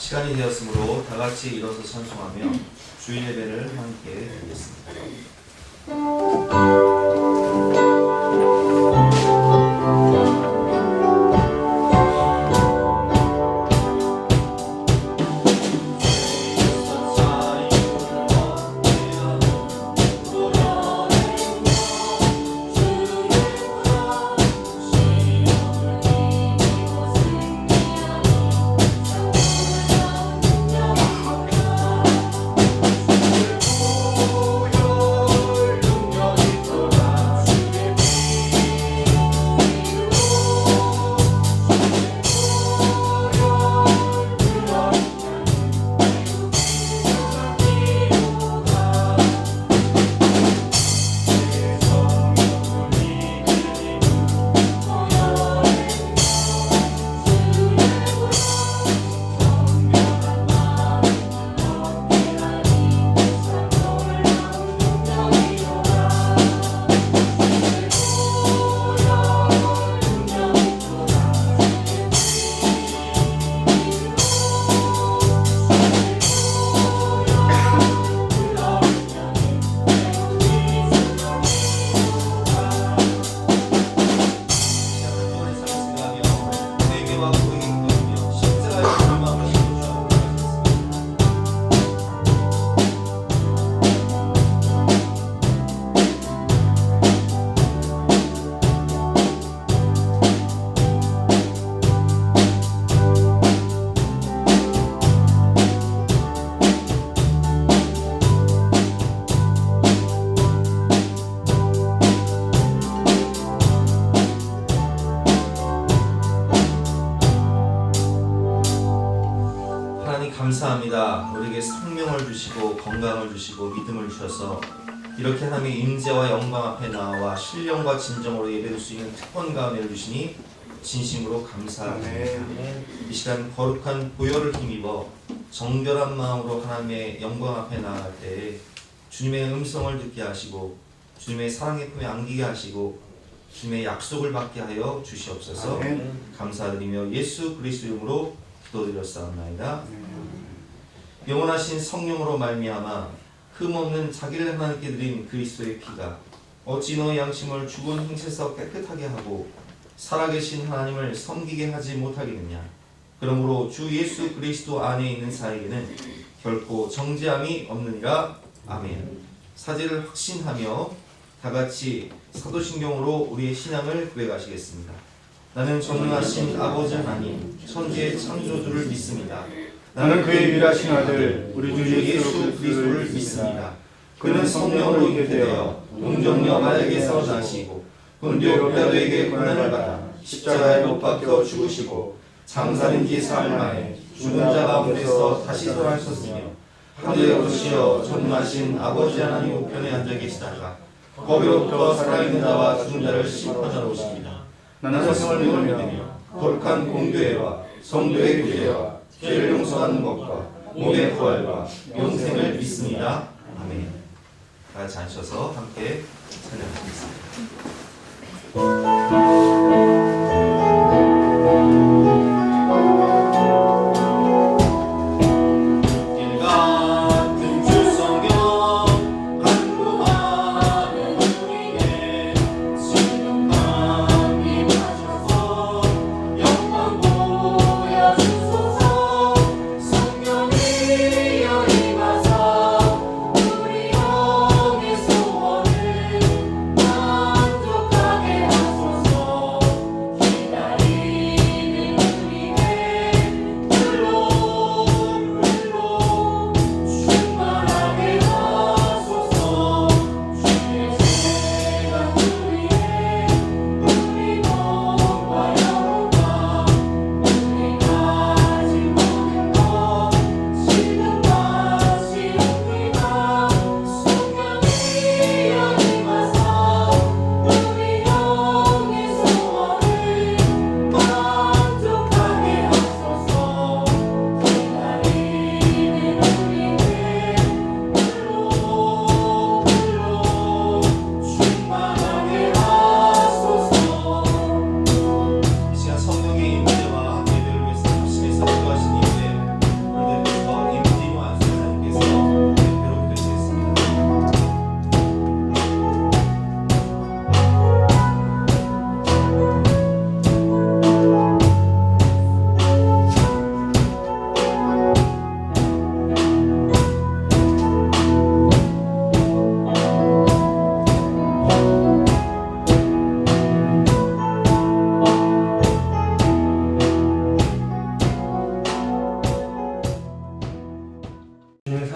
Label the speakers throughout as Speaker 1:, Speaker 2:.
Speaker 1: 시간이 되었으므로 다 같이 일어서 찬송하며 주일 예배를 함께 드리겠습니다. 감사합니다. 우리에게 생명을 주시고 건강을 주시고 믿음을 주셔서 이렇게 하나님의 임재와 영광 앞에 나와 신령과 진정으로 예배드릴 수 있는 특권 가운데를 주시니 진심으로 감사합니다. 이 시간 거룩한 보혈을 힘입어 정결한 마음으로 하나님의 영광 앞에 나아갈 때 주님의 음성을 듣게 하시고 주님의 사랑의 품에 안기게 하시고 주님의 약속을 받게 하여 주시옵소서. 감사드리며 예수 그리스도 이름으로 기도드렸사옵나이다. 영원하신 성령으로 말미암아 흠없는 자기를 하나님께 드린 그리스도의 피가 어찌 너의 양심을 죽은 행실에서 깨끗하게 하고 살아계신 하나님을 섬기게 하지 못하겠느냐. 그러므로 주 예수 그리스도 안에 있는 자에게는 결코 정죄함이 없느니라. 아멘. 사제를 확신하며 다같이 사도신경으로 우리의 신앙을 고백하시겠습니다. 나는 전능하신 아버지 하나님 천지의 창조주를 믿습니다.
Speaker 2: 나는 그의 유일하신 아들 우리 주
Speaker 1: 예수 그리스도를 믿습니다. 그는 성령으로 잉태되어 동정녀 마리아에게서 나시고 본디오 빌라도에게 고난을 받아 십자가에 못 박혀 죽으시고 장사된 지 사흘 만에 죽은 자 가운데서 다시 살아나셨으며 하늘에 오르시어 전능하신 아버지 하나님 우편에 앉아 계시다가 거기로부터 살아있는 자와 죽은 자를 심판하러 오십니다. 나는 성령을 믿으며 거룩한 공교회와 성도의 교제와 죄를 용서하는 것과 몸의 부활과 영생을 믿습니다. 아멘. 다 같이 앉으셔서 함께 찬양하겠습니다.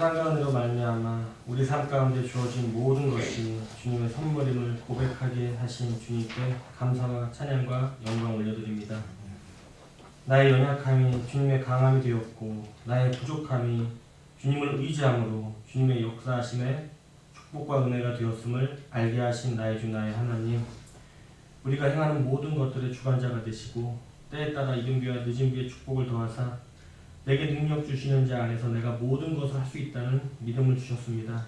Speaker 3: 사랑과 은혜로 말미암아 우리 삶 가운데 주어진 모든 것이 주님의 선물임을 고백하게 하신 주님께 감사와 찬양과 영광 올려드립니다. 나의 연약함이 주님의 강함이 되었고 나의 부족함이 주님을 의지함으로 주님의 역사하심에 축복과 은혜가 되었음을 알게 하신 나의 주 나의 하나님, 우리가 행하는 모든 것들의 주관자가 되시고 때에 따라 이른 비와 늦은 비의 축복을 더하사 내게 능력 주시는 자 안에서 내가 모든 것을 할 수 있다는 믿음을 주셨습니다.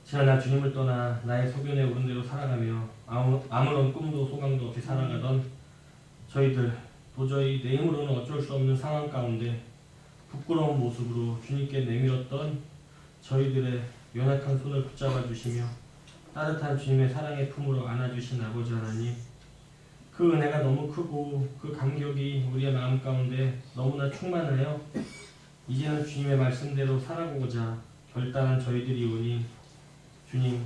Speaker 3: 지난날 주님을 떠나 나의 소견에 오른 대로 살아가며 아무런 꿈도 소망도 없이 살아가던 저희들, 도저히 내 힘으로는 어쩔 수 없는 상황 가운데 부끄러운 모습으로 주님께 내밀었던 저희들의 연약한 손을 붙잡아 주시며 따뜻한 주님의 사랑의 품으로 안아주신 아버지 하나님, 그 은혜가 너무 크고 그 감격이 우리의 마음 가운데 너무나 충만하여 이제는 주님의 말씀대로 살아보고자 결단한 저희들이 오니 주님,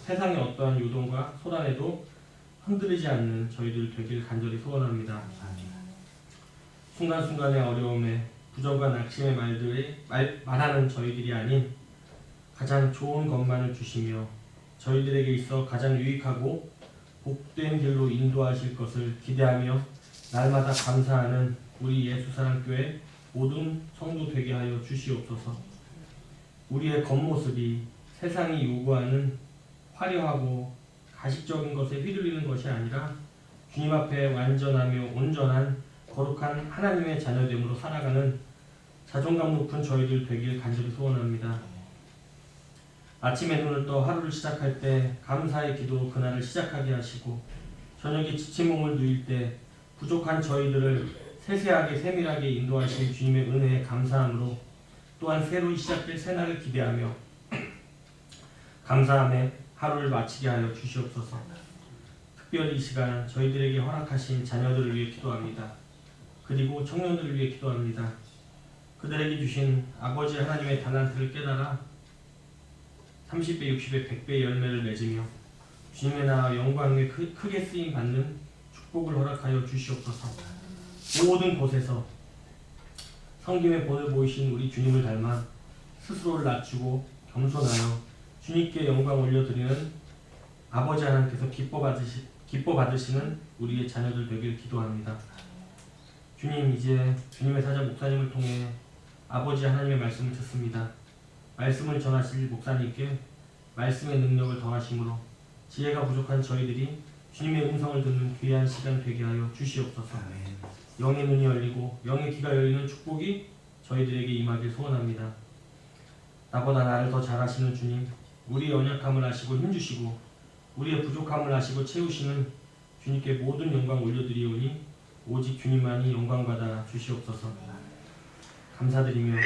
Speaker 3: 세상의 어떠한 요동과 소란에도 흔들리지 않는 저희들 되길 간절히 소원합니다. 순간순간의 어려움에 부정과 낙심의 말들이 말하는 저희들이 아닌 가장 좋은 것만을 주시며 저희들에게 있어 가장 유익하고 복된 길로 인도하실 것을 기대하며 날마다 감사하는 우리 예수사랑교회 모든 성도 되게 하여 주시옵소서. 우리의 겉모습이 세상이 요구하는 화려하고 가식적인 것에 휘둘리는 것이 아니라 주님 앞에 완전하며 온전한 거룩한 하나님의 자녀됨으로 살아가는 자존감 높은 저희들 되길 간절히 소원합니다. 아침에 눈을 떠 하루를 시작할 때 감사의 기도로 그날을 시작하게 하시고, 저녁에 지친 몸을 누일 때 부족한 저희들을 세세하게 세밀하게 인도하신 주님의 은혜에 감사함으로 또한 새로이 시작될 새날을 기대하며 감사함에 하루를 마치게 하여 주시옵소서. 특별히 이 시간 저희들에게 허락하신 자녀들을 위해 기도합니다. 그리고 청년들을 위해 기도합니다. 그들에게 주신 아버지 하나님의 달란트를 깨달아 30배, 60배, 100배의 열매를 맺으며 주님의 나라 영광에 크게 쓰임 받는 축복을 허락하여 주시옵소서. 모든 곳에서 성김의 본을 보이신 우리 주님을 닮아 스스로를 낮추고 겸손하여 주님께 영광 올려드리는 아버지 하나님께서 기뻐 받으시는 우리의 자녀들 되길 기도합니다. 주님, 이제 주님의 사자 목사님을 통해 아버지 하나님의 말씀을 듣습니다. 말씀을 전하실 목사님께 말씀의 능력을 더하심으로 지혜가 부족한 저희들이 주님의 음성을 듣는 귀한 시간 되게 하여 주시옵소서. 영의 눈이 열리고 영의 귀가 열리는 축복이 저희들에게 임하길 소원합니다. 나보다 나를 더 잘 아시는 주님, 우리의 연약함을 아시고 힘주시고 우리의 부족함을 아시고 채우시는 주님께 모든 영광 올려드리오니 오직 주님만이 영광받아 주시옵소서. 감사드리며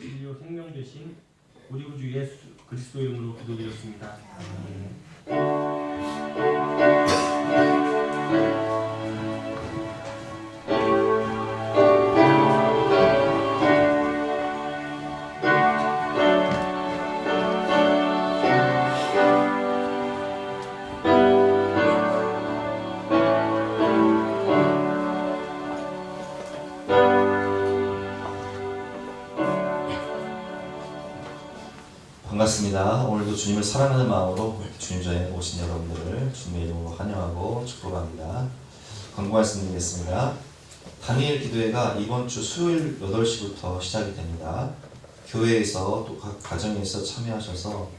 Speaker 3: 진리요 생명 되신 우리 구주 예수 그리스도 이름으로 기도드렸습니다.
Speaker 1: 반갑습니다. 오늘도 주님을 사랑하는 마음으로 주님 전에 오신 여러분들을 주님의 이름으로 환영하고 축복합니다. 광고 말씀드리겠습니다. 다니엘 기도회가 이번 주 수요일 8시부터 시작이 됩니다. 교회에서 또 각 가정에서 참여하셔서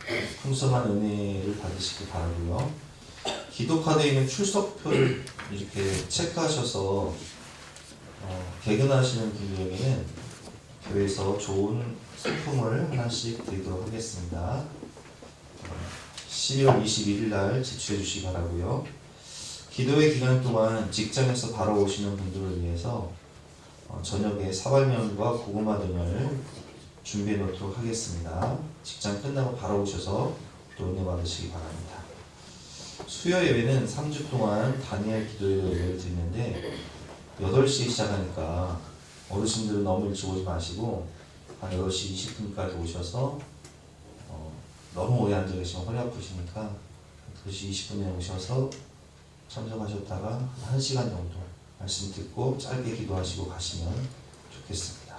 Speaker 1: 풍성한 은혜를 받으시기 바라고요. 기도 카드에 있는 출석표를 이렇게 체크하셔서 개근하시는 분들에게는 교회에서 좋은 상품을 하나씩 드리도록 하겠습니다. 12월 21일 날 제출해 주시기 바라고요. 기도회 기간 동안 직장에서 바로 오시는 분들을 위해서 저녁에 사발면과 고구마 등을 준비해 놓도록 하겠습니다. 직장 끝나고 바로 오셔서 또 은혜 받으시기 바랍니다. 수요 예배는 3주 동안 다니엘 기도회로 예배를 드리는데 8시에 시작하니까 어르신들은 너무 일찍 오지 마시고 한 8시 20분까지 오셔서 너무 오래 앉아 계시면 허리 아프시니까 2시 20분에 오셔서 참석하셨다가 1시간 정도 말씀 듣고 짧게 기도하시고 가시면 좋겠습니다.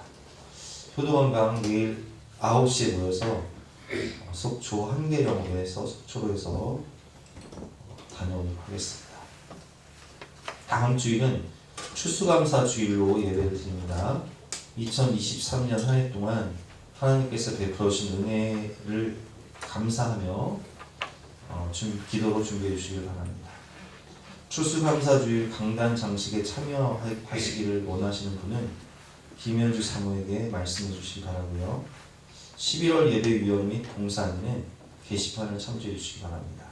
Speaker 1: 효도관광 내일 9시에 모여서 속초 한계령에서 속초로 해서 다녀오도록 하겠습니다. 다음 주일은 추수감사 주일로 예배를 드립니다. 2023년 한 해 동안 하나님께서 베풀어 주신 은혜를 감사하며 기도로 준비해 주시길 바랍니다. 추수감사주일 강단 장식에 참여하시기를 원하시는 분은 김현주 사모에게 말씀해 주시기 바라고요. 11월 예배위원 및 봉사인은 게시판을 참조해 주시기 바랍니다.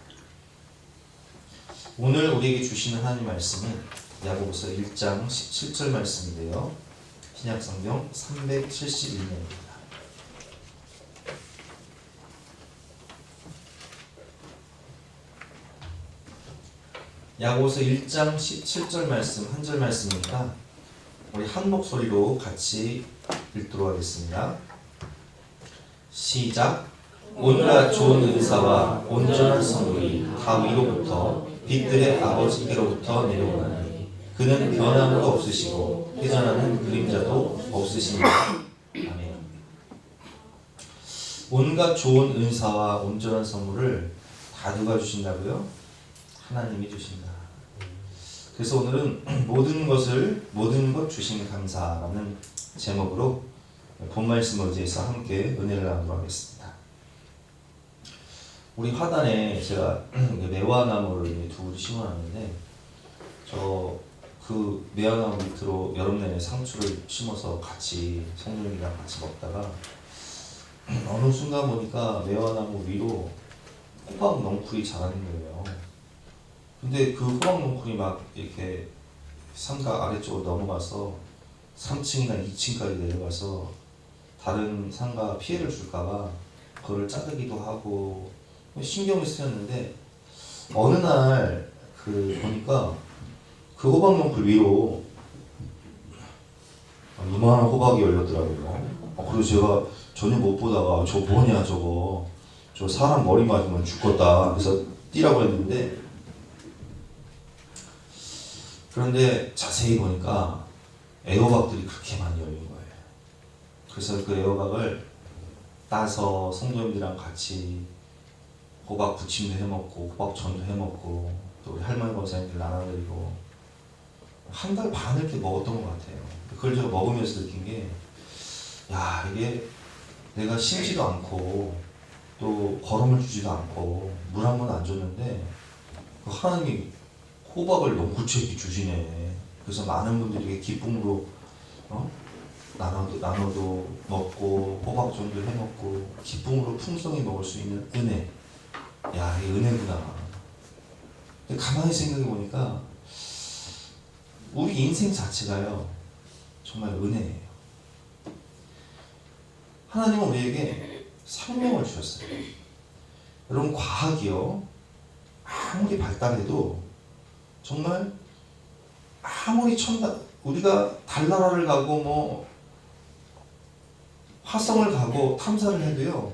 Speaker 1: 오늘 우리에게 주시는 하나님 말씀은 야고보서 1장 17절 말씀인데요. 신약성경 371면입니다. 야고보서 1장 17절 말씀 한 절 말씀이니까 우리 한 목소리로 같이 읽도록 하겠습니다. 시작. 온갖 좋은 은사와 온전한 선물이 다 위로부터 빛들의 아버지께로부터 내려오나니 그는 변함도 없으시고 회전하는 그림자도 없으십니다. 아멘. 온갖 좋은 은사와 온전한 선물을 다 누가 주신다고요? 하나님이 주신다. 그래서 오늘은 모든 것 주신 감사라는 제목으로 본 말씀을 의지해서 함께 은혜를 나누도록 하겠습니다. 우리 화단에 제가 매화나무를 두 그루 심어놨는데 그 매화나무 밑으로 여름 내내 상추를 심어서 같이 성령이랑 같이 먹다가 어느 순간 보니까 매화나무 위로 호박 넝쿨이 자라는 거예요. 근데 그 호박 넝쿨이 막 이렇게 상가 아래쪽으로 넘어가서 3층이나 2층까지 내려가서 다른 상가 피해를 줄까봐 그걸 자르기도 하고 신경을 쓰였는데 어느 날 보니까 그 호박 넝쿨 위로 이만한 호박이 열렸더라고요. 그래서 제가 전혀 못 보다가 저 뭐냐 저 사람 머리 맞으면 죽겠다 그래서 뛰라고 했는데 그런데 자세히 보니까 애호박들이 그렇게 많이 열린 거예요. 그래서 그 애호박을 따서 성도님들이랑 같이 호박 부침도 해먹고 호박전도 해먹고 또 우리 할머니 권사님들 나눠드리고 한 달 반 이렇게 먹었던 것 같아요. 그걸 제가 먹으면서 느낀 게 야 이게 내가 심지도 않고 또 거름을 주지도 않고 물 한 번 안 줬는데 그 하나님이 호박을 넝쿨채 주시네. 그래서 많은 분들이 기쁨으로 나눠도 먹고 호박전도 해먹고 기쁨으로 풍성히 먹을 수 있는 은혜. 야, 이 은혜구나. 근데 가만히 생각해 보니까 우리 인생 자체가요 정말 은혜예요. 하나님은 우리에게 생명을 주셨어요. 여러분 과학이요 아무리 발달해도 정말 아무리 우리가 달나라를 가고 화성을 가고 탐사를 해도요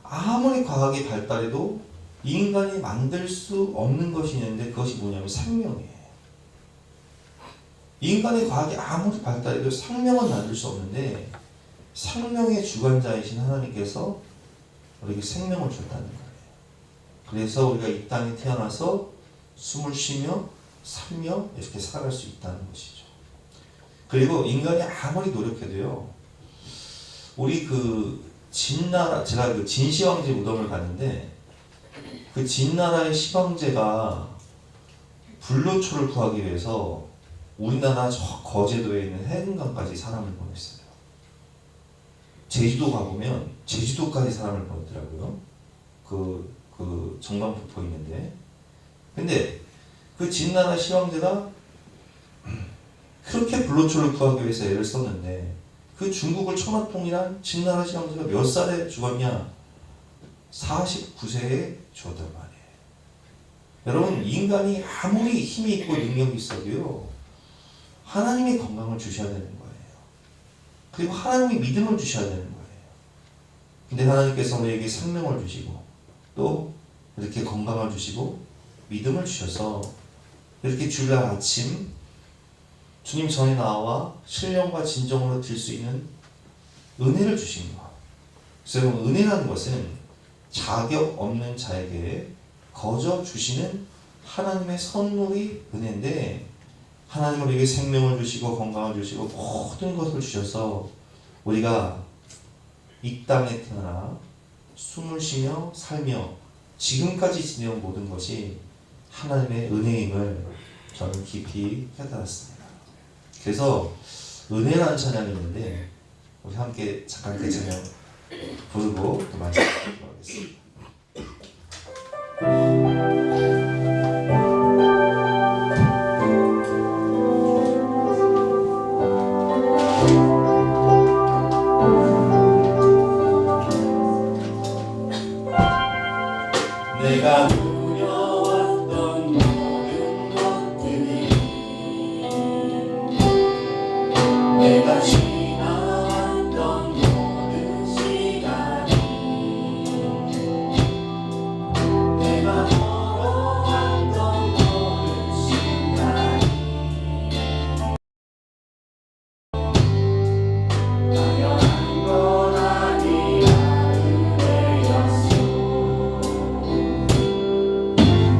Speaker 1: 아무리 과학이 발달해도 인간이 만들 수 없는 것이 있는데 그것이 뭐냐면 생명이에요. 인간의 과학이 아무리 발달해도 생명은 만들 수 없는데 생명의 주관자이신 하나님께서 우리에게 생명을 줬다는 거예요. 그래서 우리가 이 땅에 태어나서 숨을 쉬며 살며 이렇게 살아갈 수 있다는 것이죠. 그리고 인간이 아무리 노력해도요 우리 진나라, 제가 진시황제 무덤을 갔는데 그 진나라의 시황제가 불로초를 구하기 위해서 우리나라 저 거제도에 있는 해금강까지 사람을 보냈어요. 제주도 가보면 제주도까지 사람을 보냈더라고요. 그 정강폭포 있는데. 근데 그 진나라 시황제가 그렇게 불로초를 구하기 위해서 애를 썼는데 그 중국을 천하통일한 진나라 시황제가 몇 살에 죽었냐? 49세에 죽었단 말이에요. 여러분 인간이 아무리 힘이 있고 능력이 있어도요 하나님이 건강을 주셔야 되는 거예요. 그리고 하나님이 믿음을 주셔야 되는 거예요. 근데 하나님께서 우리에게 생명을 주시고 또 이렇게 건강을 주시고 믿음을 주셔서 이렇게 주일날 아침 주님 전에 나와 신령과 진정으로 들 수 있는 은혜를 주신 것. 그래서 여러분, 은혜라는 것은 자격 없는 자에게 거저 주시는 하나님의 선물이 은혜인데, 하나님은 우리에게 생명을 주시고 건강을 주시고 모든 것을 주셔서 우리가 이 땅에 태어나 숨을 쉬며 살며 지금까지 지내온 모든 것이 하나님의 은혜임을 저는 깊이 깨달았습니다. 그래서 은혜라는 찬양이 있는데 우리 함께 잠깐 그 찬양 부르고 또 마치도록 하겠습니다. 내가 누려왔던 모든 것들이, 내가 지나왔던 모든 시간이, 내가 걸어왔던 모든 순간이 당연한 건 아니라 은혜였어.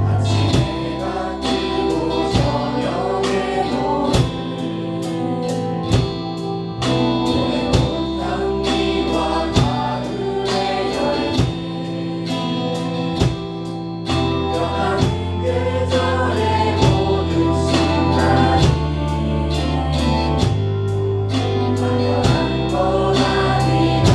Speaker 1: 아침해가 뜨고 저녁에 노을, 꽃향기와 가을의 열매, 변하는 계절의 모든 순간이 당연한 건 아니라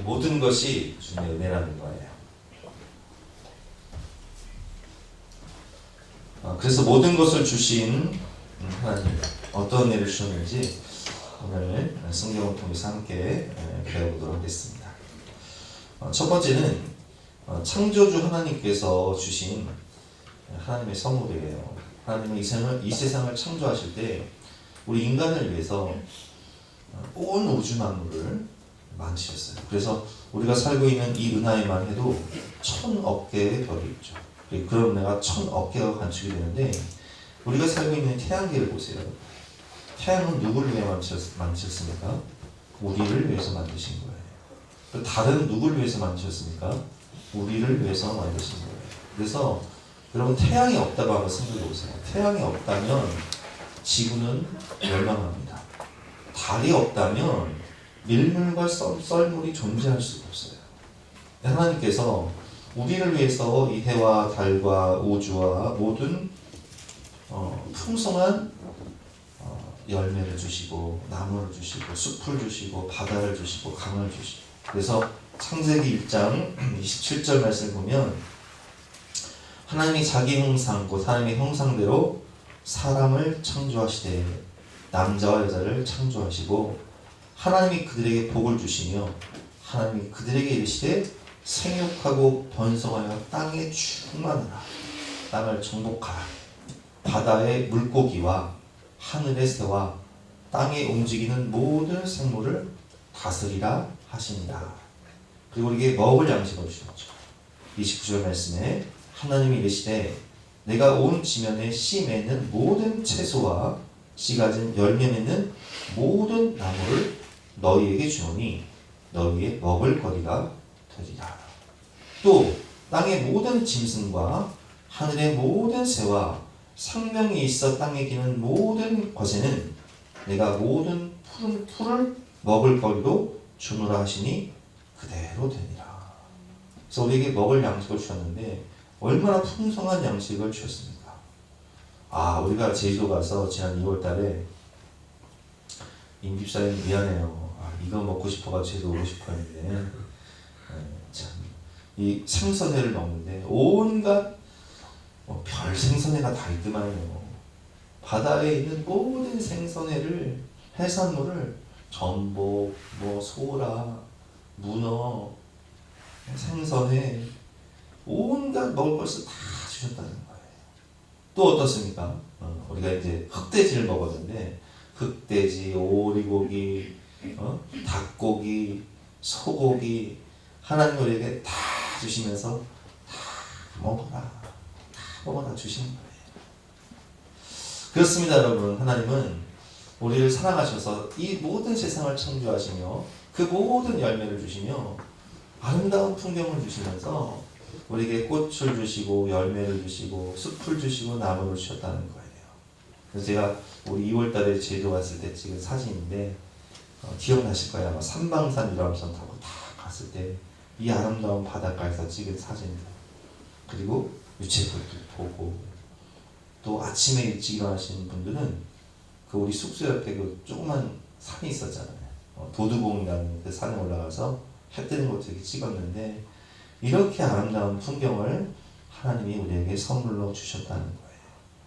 Speaker 1: 모든 것이 주님의 은혜라는 거예요. 그래서 모든 것을 주신 하나님, 어떤 은혜를 주셨는지 오늘 성경을 통해서 함께 배워보도록 하겠습니다. 첫 번째는 창조주 하나님께서 주신 하나님의 선물이에요. 하나님은 이 세상을 창조하실 때 우리 인간을 위해서 온 우주 만물을 만드셨어요. 그래서 우리가 살고 있는 이 은하에만 해도 1000억 개의 별이 있죠. 그런 은하가 1000억 개가 관측이 되는데, 우리가 살고 있는 태양계를 보세요. 태양은 누구를 위해 만드셨습니까? 우리를 위해서 만드신 거예요. 그 달은 누구를 위해서 만드셨습니까? 우리를 위해서 만드신 거예요. 그래서 여러분 태양이 없다고 한번 생각해 보세요. 태양이 없다면 지구는 멸망합니다. 달이 없다면 밀물과 썰물이 존재할 수가 없어요. 하나님께서 우리를 위해서 이 해와 달과 우주와 모든 풍성한 열매를 주시고 나무를 주시고 숲을 주시고 바다를 주시고 강을 주시고 그래서 창세기 1장 27절 말씀을 보면 하나님이 자기 형상 곧 하나님의 형상대로 사람을 창조하시되 남자와 여자를 창조하시고 하나님이 그들에게 복을 주시며 하나님이 그들에게 이르시되 생육하고 번성하여 땅에 충만하라 땅을 정복하라 바다의 물고기와 하늘의 새와 땅에 움직이는 모든 생물을 다스리라 하신다. 그리고 우리에게 먹을 양식을 주셨죠. 29절 말씀에 하나님이 이르시되 내가 온 지면에 씨 맺는 모든 채소와 씨 가진 열매 맺는 모든 나무를 너희에게 주노니 너희의 먹을 거리가 되리라. 또 땅의 모든 짐승과 하늘의 모든 새와 생명이 있어 땅에 기는 모든 것에는 내가 모든 푸른 풀을 먹을 거리로 주노라 하시니 그대로 되니라. 그래서 우리에게 먹을 양식을 주셨는데 얼마나 풍성한 양식을 주셨습니까? 우리가 제주도 가서 지난 2월 달에 임집사님 미안해요. 이거 먹고 싶어가지고 제주도 오고 싶어 했는데 이 생선회를 먹는데 온갖 별 생선회가 다 있더만요. 바다에 있는 모든 생선회를 해산물을 전복, 소라, 문어, 생선회 온갖 먹을 것을 다 주셨다는 거예요. 또 어떻습니까? 우리가 이제 흑돼지를 먹었는데 흑돼지, 오리고기, 닭고기, 소고기 하나님 우리에게 다 주시면서 다 먹어라 주시는 거예요. 그렇습니다, 여러분. 하나님은 우리를 사랑하셔서 이 모든 세상을 창조하시며 그 모든 열매를 주시며 아름다운 풍경을 주시면서 우리에게 꽃을 주시고 열매를 주시고 숲을 주시고 나무를 주셨다는 거예요. 그래서 제가 우리 2월달에 제주도 갔을 때 찍은 사진인데 기억나실 거예요. 아마 삼방산 유람선 타고 다 갔을 때 이 아름다운 바닷가에서 찍은 사진들 그리고 유채꽃도 보고 또 아침에 일찍 일어나시는 분들은 그 우리 숙소 옆에 그 조그만 산이 있었잖아요. 도두봉이라는 그 산에 올라가서 해 뜨는 것도 이렇게 찍었는데 이렇게 아름다운 풍경을 하나님이 우리에게 선물로 주셨다는 거예요.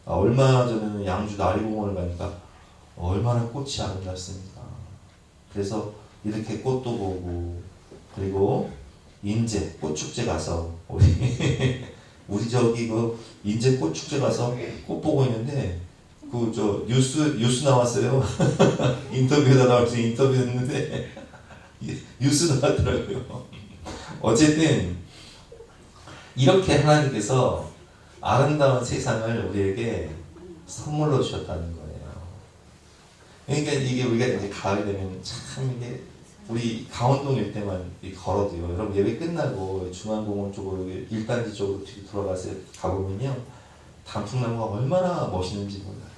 Speaker 1: 얼마 전에는 양주 나리공원을 가니까 얼마나 꽃이 아름답습니까? 그래서 이렇게 꽃도 보고 그리고 인제 꽃축제 가서 우리 저기 그 인제 꽃축제 가서 꽃 보고 있는데 그 저 뉴스 나왔어요. 인터뷰에다 나와서 인터뷰했는데 뉴스 나왔더라고요. 어쨌든 이렇게 하나님께서 아름다운 세상을 우리에게 선물로 주셨다는 거예요. 그러니까 이게 우리가 이제 가을 되면 참 이게 우리 강원동 일대만 걸어도요. 여러분 예배 끝나고 중앙공원 쪽으로 1단지 쪽으로 들어가서 가보면요. 단풍나무가 얼마나 멋있는지 몰라요.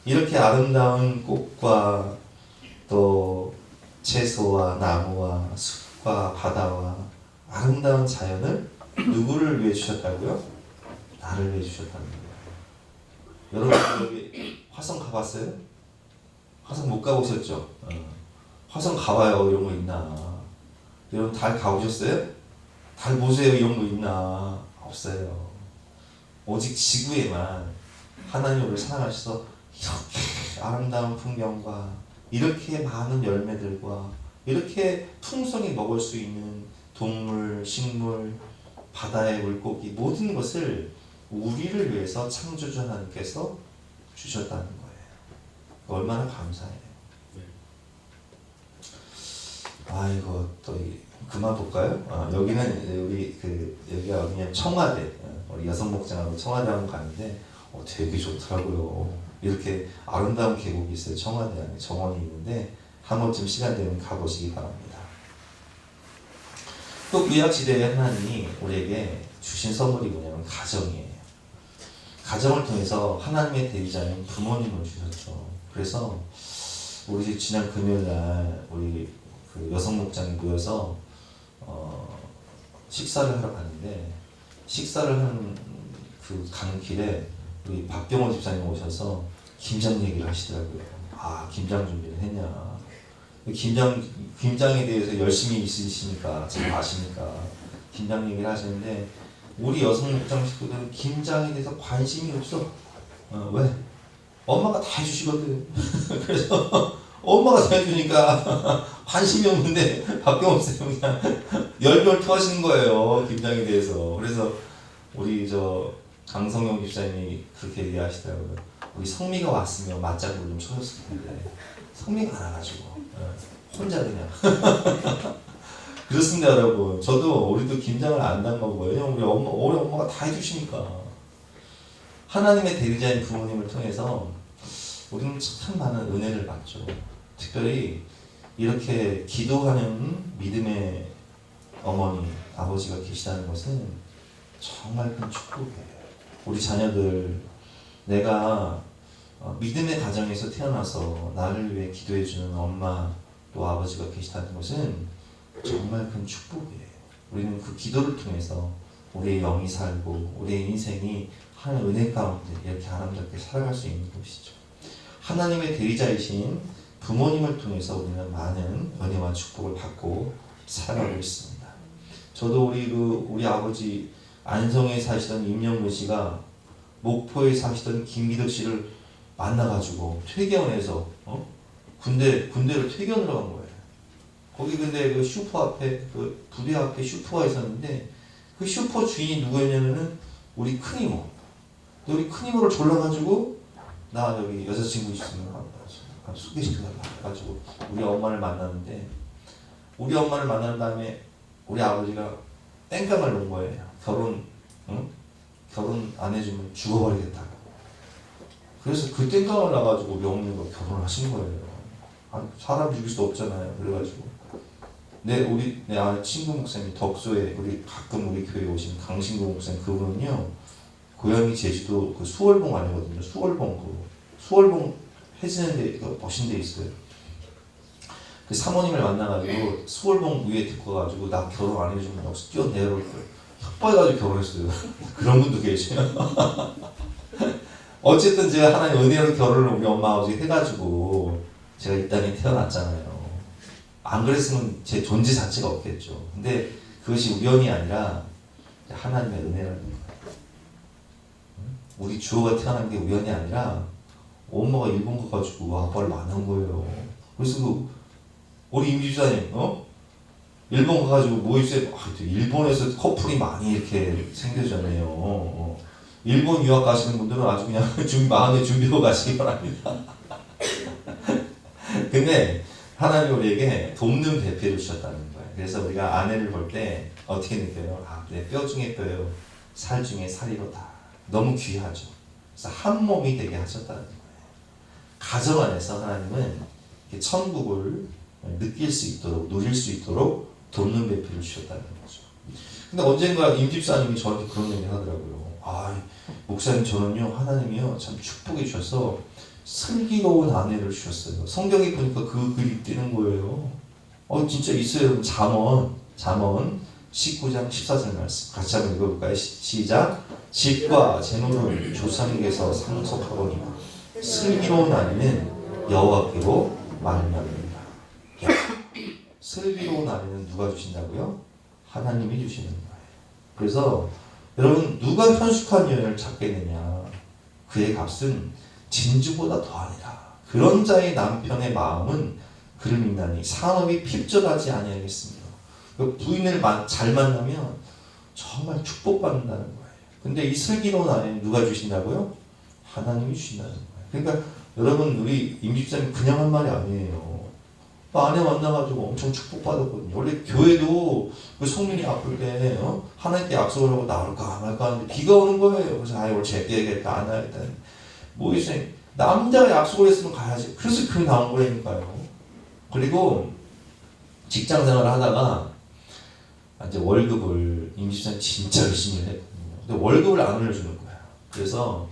Speaker 1: 이렇게 아름다운 꽃과 또 채소와 나무와 숲과 바다와 아름다운 자연을 누구를 위해 주셨다고요? 나를 위해 주셨다는 거예요. 여러분 여기 화성 가봤어요? 화성 못 가보셨죠? 화성 가봐요. 이런 거 있나? 여러분 달 가보셨어요? 달 보세요. 이런 거 있나? 없어요. 오직 지구에만 하나님 우리를 사랑하셔서 이렇게 아름다운 풍경과 이렇게 많은 열매들과 이렇게 풍성히 먹을 수 있는 동물, 식물, 바다의 물고기 모든 것을 우리를 위해서 창조주 하나님께서 주셨다는 거예요. 얼마나 감사해요. 아이고 또 그만 볼까요? 여기는 우리 여기가 어디냐 청와대 우리 여성 목장하고 청와대 한번 가는데 되게 좋더라고요. 이렇게 아름다운 계곡이 있어요. 청와대 안에 정원이 있는데 한 번쯤 시간 되면 가보시기 바랍니다. 또 구약시대에 하나님이 우리에게 주신 선물이 뭐냐면 가정이에요. 가정을 통해서 하나님의 대리자인 부모님을 주셨죠. 그래서 우리 지난 금요일날 우리 그 여성 목장이 모여서 식사를 하러 갔는데, 식사를 하는 그 가는 길에 우리 박병호 집사님 오셔서 김장 얘기를 하시더라고요. 아, 김장 준비를 했냐. 김장에 대해서 열심히 있으시니까 잘 아시니까 김장 얘기를 하시는데, 우리 여성 목장 식구들은 김장에 대해서 관심이 없어. 왜? 엄마가 다 해주시거든. 그래서 엄마가 다 해주니까 관심이 없는데 박병호 쌤이 그냥 열병을 토하시는 거예요, 김장에 대해서. 그래서 우리 강성영 집사님이 그렇게 얘기하시더라고요. 우리 성미가 왔으면 맞장구를 좀 쳐줬을 텐데 성미가 안 와가지고 혼자 그냥 그렇습니다, 여러분. 저도 우리도 김장을 안 담가고요. 우리 엄마가 다 해주시니까. 하나님의 대리자인 부모님을 통해서 우리는 참 많은 은혜를 받죠. 특별히 이렇게 기도하는 믿음의 어머니, 아버지가 계시다는 것은 정말 큰 축복이에요. 우리 자녀들, 내가 믿음의 가정에서 태어나서 나를 위해 기도해주는 엄마 또 아버지가 계시다는 것은 정말 큰 축복이에요. 우리는 그 기도를 통해서 우리의 영이 살고 우리의 인생이 하나님의 은혜 가운데 이렇게 아름답게 살아갈 수 있는 것이죠. 하나님의 대리자이신 부모님을 통해서 우리는 많은 은혜와 축복을 받고 살아가고 있습니다. 저도 우리 아버지 안성에 사시던 임영근 씨가 목포에 사시던 김기덕 씨를 만나가지고 퇴계원에서 군대를 퇴계원으로 간 거예요. 거기 근데 그 슈퍼 앞에 그 부대 앞에 슈퍼가 있었는데 그 슈퍼 주인이 누구였냐면은 우리 큰이모. 우리 큰이모를 졸라가지고 나 여기 여자친구 있으면 소개시켜달라 해가지고 우리 엄마를 만났는데, 우리 엄마를 만난 다음에 우리 아버지가 땡깡을 놓은 거예요. 결혼 안 해주면 죽어버리겠다고. 그래서 그 땡깡을 놔가지고 우리 어머니가 결혼을 하신 거예요. 사람 죽일 수 없잖아요. 그래가지고 내 아는 친구 목사님이 덕소에 가끔 우리 교회에 오신 강신구 목사님, 그분은요 고향이 제주도 그 수월봉 아니거든요. 수월봉 해지는 데 멋진 데 있어요. 그 사모님을 만나가지고 수월봉 위에 듣고 가지고 나 결혼 안 해주면 여기서 뛰어내려올 거예요. 협박해가지고 결혼했어요. 그런 분도 계셔요. 어쨌든 제가 하나님 은혜로 결혼을 우리 엄마 아버지 해가지고 제가 이 땅에 태어났잖아요. 안 그랬으면 제 존재 자체가 없겠죠. 근데 그것이 우연이 아니라 하나님의 은혜라는 거예요. 우리 주호가 태어난 게 우연이 아니라 엄마가 일본 가가지고 아빠를 만난 거예요. 그래서 우리 임지사님 일본 가가지고 뭐 있어요? 일본에서 커플이 많이 이렇게 생겨졌네요. 일본 유학 가시는 분들은 아주 그냥 마음의 준비하고 가시기 바랍니다. 근데 하나님 우리에게 돕는 배필을 주셨다는 거예요. 그래서 우리가 아내를 볼 때 어떻게 느껴요? 내 뼈 중에 뼈요, 살 중에 살이로다. 너무 귀하죠. 그래서 한 몸이 되게 하셨다는 거예요. 가정 안에서 하나님은 천국을 느낄 수 있도록, 누릴 수 있도록 돕는 배필을 주셨다는 거죠. 근데 언젠가 임집사님이 저한테 그런 얘기를 하더라고요. 목사님, 저는요 하나님이요 참 축복해 주셔서 슬기로운 아내를 주셨어요. 성경에 보니까 그 글이 뜨는 거예요. 진짜 있어요. 잠언 19장 14절 말씀 같이 한번 읽어볼까요? 시작. 집과 재물은 조상에게서 상속하거니와 슬기로운 아내는 여호와께로 말미암습니다. 슬기로운 아내는 누가 주신다고요? 하나님이 주시는 거예요. 그래서 여러분, 누가 현숙한 여인을 찾겠느냐? 그의 값은 진주보다 더하니라. 그런 자의 남편의 마음은 그를 믿나니 상업이 핍절하지 아니하겠습니다. 부인을 잘 만나면 정말 축복받는다는 거예요. 근데 이 슬기로운 아내는 누가 주신다고요? 하나님이 주신다는 거예요. 그러니까 여러분, 우리 임집사님 그냥 한 말이 아니에요. 아내 만나가지고 엄청 축복받았거든요. 원래 교회도 그 성민이 아플 때 하나님께 약속을 하고 나올까 말까 하는데 비가 오는 거예요. 그래서 오늘 제때야겠다, 안 와야겠다. 뭐 있어요. 남자가 약속을 했으면 가야지. 그래서 그게 나온 거라니까요. 그리고 직장 생활을 하다가 이제 월급을 임집사님 진짜 열심히 했거든요. 근데 월급을 안 올려주는 거야. 그래서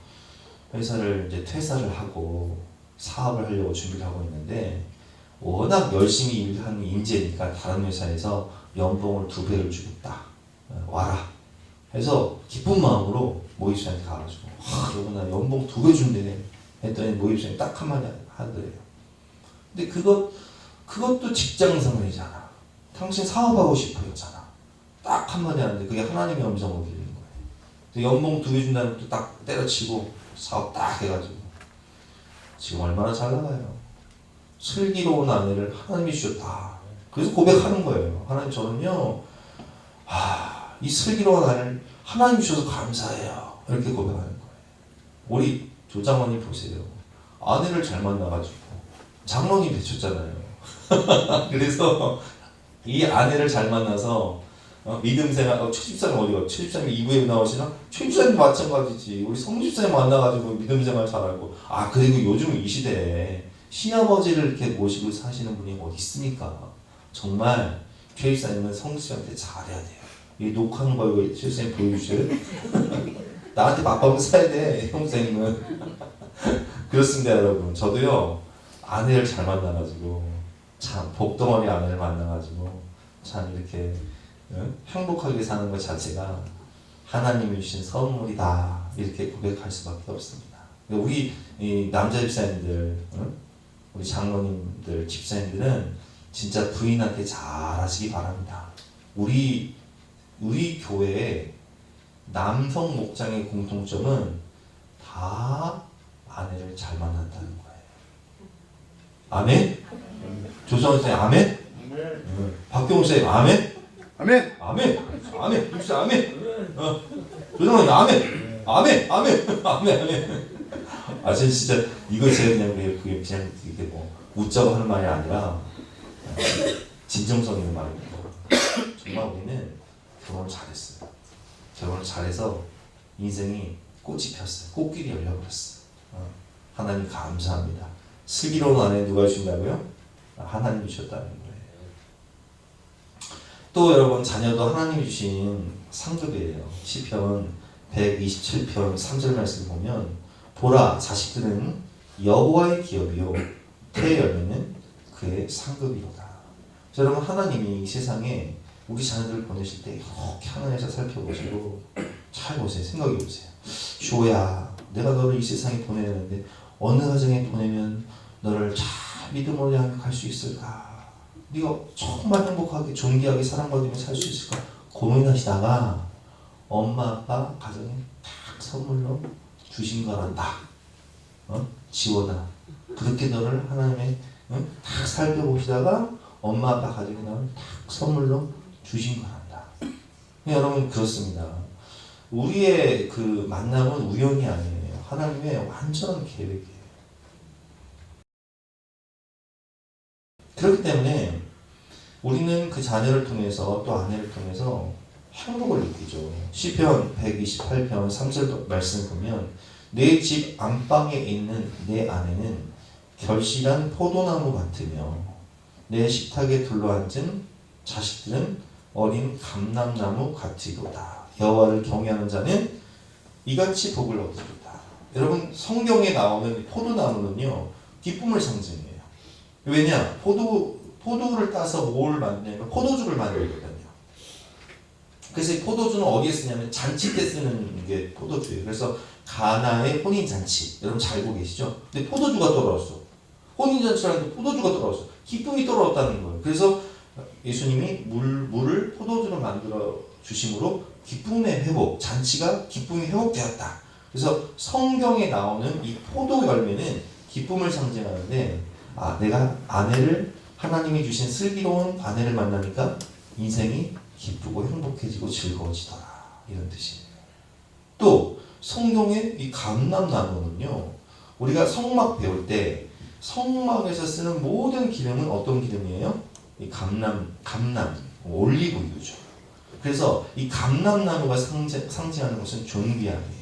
Speaker 1: 회사를 이제 퇴사를 하고 사업을 하려고 준비를 하고 있는데 워낙 열심히 일하는 인재니까 다른 회사에서 연봉을 2배를 주겠다. 와라. 해서 기쁜 마음으로 모집사한테 가가지고 여보 나 연봉 2배 준대 했더니 모집사님이 딱 한마디 하더래요. 근데 그것도 직장생활이잖아. 당신 사업하고 싶어 했잖아. 딱 한마디 하는데 그게 하나님의 음성을 들리는 거예요. 연봉 2배 준다는 것도 딱 때려치고 사업 딱 해가지고 지금 얼마나 잘 나가요. 슬기로운 아내를 하나님이 주셨다. 그래서 고백하는 거예요. 하나님 저는요 이 슬기로운 아내를 하나님 주셔서 감사해요. 이렇게 고백하는 거예요. 우리 조장원님 보세요. 아내를 잘 만나가지고 장로님 되셨잖아요. 그래서 이 아내를 잘 만나서 믿음생활, 최집사님 어디가? 최집사님 2부에 나오시나? 최집사님도 마찬가지지. 우리 성집사님 만나가지고 믿음생활 잘하고. 그리고 요즘 이 시대에 시아버지를 이렇게 모시고 사시는 분이 어디 있습니까? 정말 최집사님은 성집사님한테 잘해야 돼요. 이 녹화한 거 이거 최집사님 보여주세요. 나한테 밥밥 사야 돼, 형사님은. 그렇습니다, 여러분. 저도요, 아내를 잘 만나가지고, 참, 복덩어리 아내를 만나가지고, 참, 이렇게, 행복하게 사는 것 자체가 하나님이 주신 선물이다. 이렇게 고백할 수밖에 없습니다. 우리 남자 집사님들, 우리 장로님들, 집사님들은 진짜 부인한테 잘하시기 바랍니다. 우리 교회에 남성 목장의 공통점은 다 아내를 잘 만난다는 거예요. 아멘? 조성원 선생님 아멘? 박경호 선생님 아멘?
Speaker 2: 아멘.
Speaker 1: 아멘. 아멘. 육사 아멘. 조정원 아멘. 아멘. 아멘. 아멘. 진짜 이거 제가 그냥 그냥 이게 뭐 웃자고 하는 말이 아니라 진정성 있는 말입니다. 정말 우리는 결혼을 잘했어요. 결혼을 잘해서 인생이 꽃이 폈어요. 꽃길이 열려버렸어요. 하나님 감사합니다. 슬기로운 아내 누가 주신다고요? 하나님이 주셨다는 거예요. 또 여러분 자녀도 하나님이 주신 상급이에요. 시편 127편 3절 말씀 보면 보라 자식들은 여호와의 기업이요 태의 열매는 그의 상급이로다. 여러분 하나님이 이 세상에 우리 자녀들을 보내실 때 이렇게 하나님께서 살펴보시고 잘 보세요. 생각해 보세요. 주호야 내가 너를 이 세상에 보내는데 어느 가정에 보내면 너를 잘 믿음으로 양육할 수 있을까? 네가 정말 행복하게 존귀하게 사랑받으며 살 수 있을까 고민하시다가 엄마 아빠 가정에 딱 선물로 주신 거란다. 지원아 그렇게 너를 하나님의 딱 살펴보시다가 엄마 아빠 가정에 너를 딱 선물로 주신 거란다. 여러분 그렇습니다. 우리의 그 만남은 우연이 아니에요. 하나님의 완전한 계획이에요. 그렇기 때문에 우리는 그 자녀를 통해서 또 아내를 통해서 행복을 느끼죠. 시편 128편 3절 말씀 보면 내 집 안방에 있는 내 아내는 결실한 포도나무 같으며 내 식탁에 둘러앉은 자식들은 어린 감람나무 같으도다. 여호와를 경외하는 자는 이같이 복을 얻으리로다. 여러분 성경에 나오는 포도나무는요 기쁨을 상징해요. 왜냐? 포도를 따서 뭘 만드냐면 포도주를 만들거든요. 그래서 이 포도주는 어디에 쓰냐면 잔치 때 쓰는 게 포도주예요. 그래서 가나의 혼인잔치 여러분 잘 알고 계시죠? 근데 포도주가 떨어졌어. 혼인잔치라는데 포도주가 떨어졌어. 기쁨이 떨어졌다는 거예요. 그래서 예수님이 물을 포도주로 만들어 주심으로 기쁨의 회복, 잔치가 기쁨이 회복되었다. 그래서 성경에 나오는 이 포도 열매는 기쁨을 상징하는데 내가 아내를 하나님이 주신 슬기로운 아내를 만나니까 인생이 기쁘고 행복해지고 즐거워지더라. 이런 뜻이에요. 또 성경의 이 감람나무는요. 우리가 성막 배울 때 성막에서 쓰는 모든 기름은 어떤 기름이에요? 이 감람, 올리브유죠. 그래서 이 감람나무가 상징하는 것은 존귀함이에요.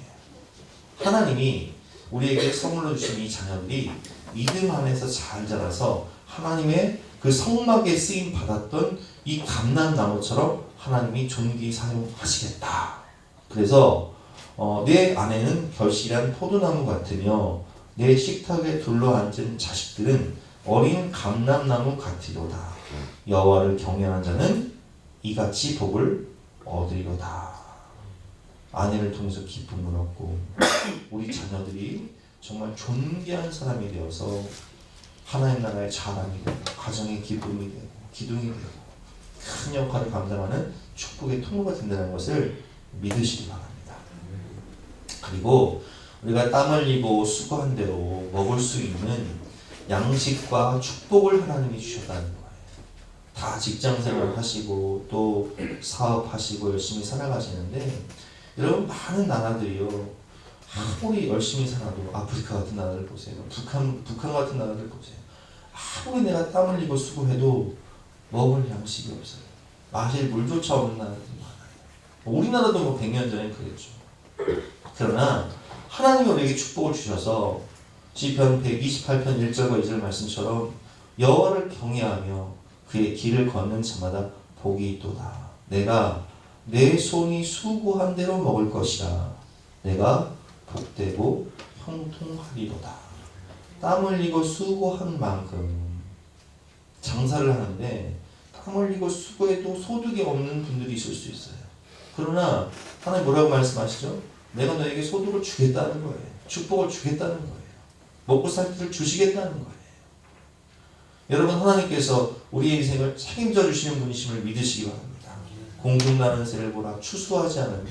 Speaker 1: 하나님이 우리에게 선물로 주신 이 자녀들이 믿음 안에서 잘 자라서 하나님의 그 성막에 쓰임 받았던 이 감람나무처럼 하나님이 존귀히 사용하시겠다. 그래서 내 안에는 결실한 포도나무 같으며 내 식탁에 둘러앉은 자식들은 어린 감람나무 같으리로다. 여호와를 경외하는 자는 이같이 복을 얻으리로다. 아내를 통해서 기쁨을 얻고 우리 자녀들이 정말 존귀한 사람이 되어서 하나님 나라의 자랑이 되고 가정의 기쁨이 되고 기둥이 되고 큰 역할을 감당하는 축복의 통로가 된다는 것을 믿으시기 바랍니다. 그리고 우리가 땀 흘리고 수고한 대로 먹을 수 있는 양식과 축복을 하나님이 주셨다는 거예요. 다 직장생활 하시고 또 사업하시고 열심히 살아가시는데 여러분 많은 나라들이요 아무리 열심히 살아도 아프리카 같은 나라를 보세요. 북한 같은 나라를 보세요. 아무리 내가 땀 흘리고 수고해도 먹을 양식이 없어요. 마실 물조차 없는 나라들이 많아요. 우리나라도 뭐 100년 전에 그랬죠. 그러나 하나님이 우리에게 축복을 주셔서 시편 128편 1절과 2절 말씀처럼 여호와를 경외하며 그의 길을 걷는 자마다 복이 있도다. 내가 내 손이 수고한 대로 먹을 것이라. 내가 복되고 형통하리로다. 땀 흘리고 수고한 만큼 장사를 하는데 땀 흘리고 수고해도 소득이 없는 분들이 있을 수 있어요. 그러나 하나님 뭐라고 말씀하시죠? 내가 너에게 소득을 주겠다는 거예요. 축복을 주겠다는 거예요. 먹고 살 길을 주시겠다는 거예요. 여러분 하나님께서 우리의 인생을 책임져 주시는 분이심을 믿으시기 바랍니다. 공중나는 새를 보라 추수하지 않으며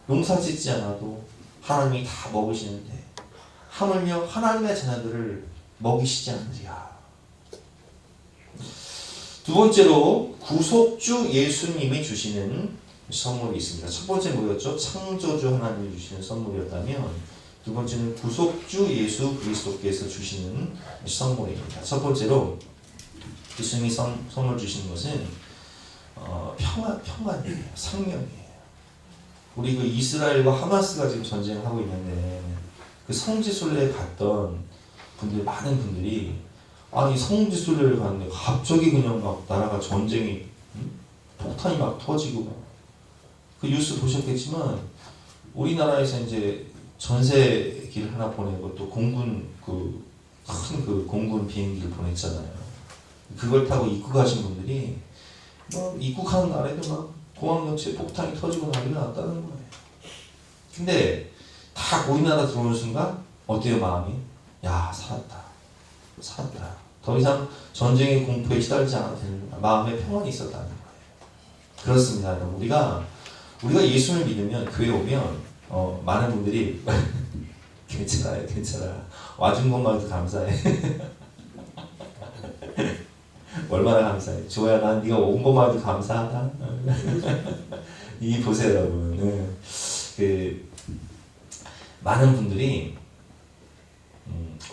Speaker 1: 농사 짓지 않아도 하나님이 다 먹으시는데 하물며 하나님의 자녀들을 먹이시지 않으리라. 두 번째로 구속주 예수님이 주시는 선물이 있습니다. 첫 번째 뭐였죠? 창조주 하나님이 주시는 선물이었다면 두 번째는 구속주 예수 그리스도께서 주시는 선물입니다. 첫 번째로 예수님이 선물 주시는 것은 평안이에요. 상명이에요. 우리 그 이스라엘과 하마스가 지금 전쟁을 하고 있는데 그 성지순례에 갔던 분들 많은 분들이 아니 성지순례를 갔는데 갑자기 그냥 막 나라가 전쟁이 폭탄이 막 터지고 그 뉴스 보셨겠지만 우리나라에서 이제 전세기를 하나 보내고 또 공군 큰 공군 비행기를 보냈잖아요. 그걸 타고 입국하신 분들이 뭐 입국하는 날에도 막 공항 근처에 폭탄이 터지고 난리가 났다는 거예요. 근데 다 우리나라 들어오는 순간 어때요 마음이? 야 살았다. 더 이상 전쟁의 공포에 시달리지 않아도 되는구나. 마음에 평안이 있었다는 거예요. 그렇습니다. 여러분. 우리가 예수를 믿으면 교회 오면 많은 분들이 괜찮아요. 와준 것만도 감사해. 얼마나 감사해. 조야 난 네가 온 것만도 감사하다. 이 보세요 여러분. 많은 분들이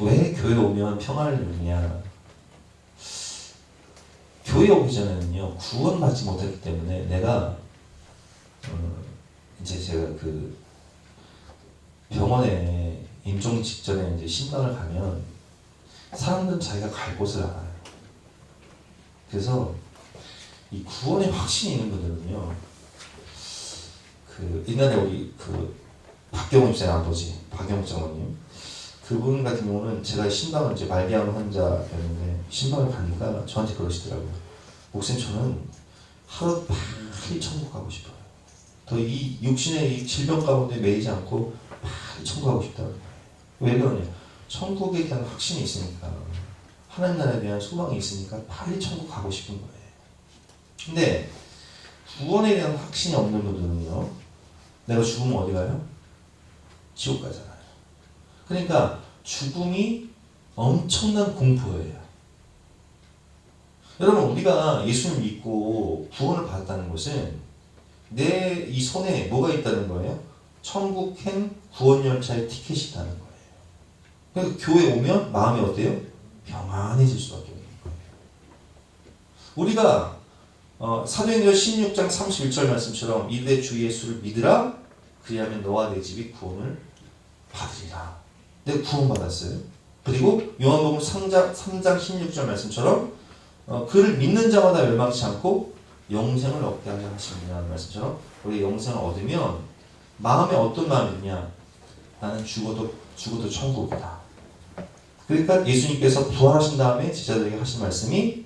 Speaker 1: 왜 교회 오면 평안을 누리냐. 교회 오기 전에는요 구원받지 못했기 때문에 내가 이제 제가 그 병원에 임종 직전에 이제 신방을 가면 사람들은 자기가 갈 곳을 알아요. 그래서 이 구원의 확신이 있는 분들은요, 그 옛날에 우리 그 박경훈 쌤 아버지 박경훈 장모님 그분 같은 경우는 제가 신방을 이제 말기암 환자였는데 신방을 가니까 저한테 그러시더라고요. 목사님 저는 하루 빨리 천국 가고 싶어요. 더 이 육신의 이 질병 가운데 매이지 않고 빨리 천국 가고 싶다고. 왜 그러냐? 천국에 대한 확신이 있으니까. 하나님 나라에 대한 소망이 있으니까 빨리 천국 가고 싶은 거예요. 근데 구원에 대한 확신이 없는 분들은요, 내가 죽으면 어디 가요? 지옥 가잖아요. 그러니까 죽음이 엄청난 공포예요. 여러분 우리가 예수를 믿고 구원을 받았다는 것은 내 이 손에 뭐가 있다는 거예요? 천국행 구원열차의 티켓이 있다는 거예요. 그러니까 교회 오면 마음이 어때요? 평안해질 수밖에 없는 거예요. 우리가 사도행전 16장 31절 말씀처럼 이르되 주 예수를 믿으라 그리하면 너와 내 집이 구원을 받으리라. 내가 구원받았어요. 그리고 요한복음 3장 16절 말씀처럼 그를 믿는 자마다 멸망치 않고 영생을 얻게 하려 하십니다. 말씀처럼 우리 영생을 얻으면 마음에 어떤 마음이 있냐? 나는 죽어도 천국이다. 그러니까 예수님께서 부활하신 다음에 제자들에게 하신 말씀이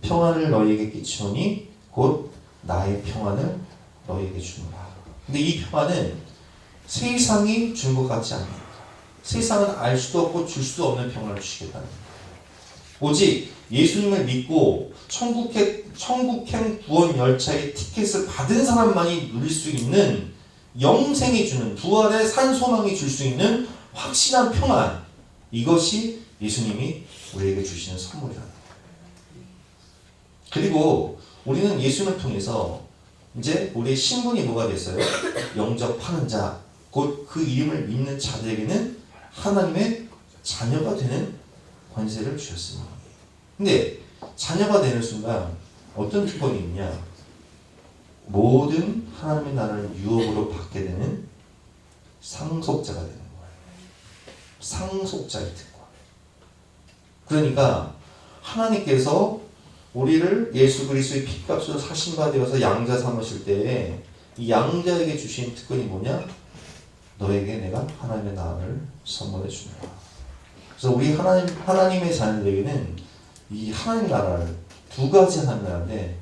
Speaker 1: 평안을 너희에게 끼치노니 곧 나의 평안을 너희에게 주노라. 근데 이 평안은 세상이 준 것 같지 않습니다. 세상은 알 수도 없고 줄 수도 없는 평안을 주시겠다는 거예요. 오직 예수님을 믿고 천국행 구원 열차의 티켓을 받은 사람만이 누릴 수 있는 영생이 주는 부활의 산 소망이 줄 수 있는 확실한 평안, 이것이 예수님이 우리에게 주시는 선물이라는 거예요. 그리고 우리는 예수님을 통해서 이제 우리의 신분이 뭐가 됐어요? 영접하는 자, 곧 그 이름을 믿는 자들에게는 하나님의 자녀가 되는 권세를 주셨습니다. 근데 자녀가 되는 순간 어떤 특권이 있냐? 모든 하나님의 나라를 유업으로 받게 되는 상속자가 되는 거예요. 상속자의 특권. 그러니까 하나님께서 우리를 예수 그리스도의 피값으로 사신 바 되어서 양자 삼으실 때에 이 양자에게 주신 특권이 뭐냐? 너에게 내가 하나님의 나라를 선물해 주노라. 그래서 우리 하나님의 자녀들에게는 이 하나님 나라를 두 가지 하나님 나라인데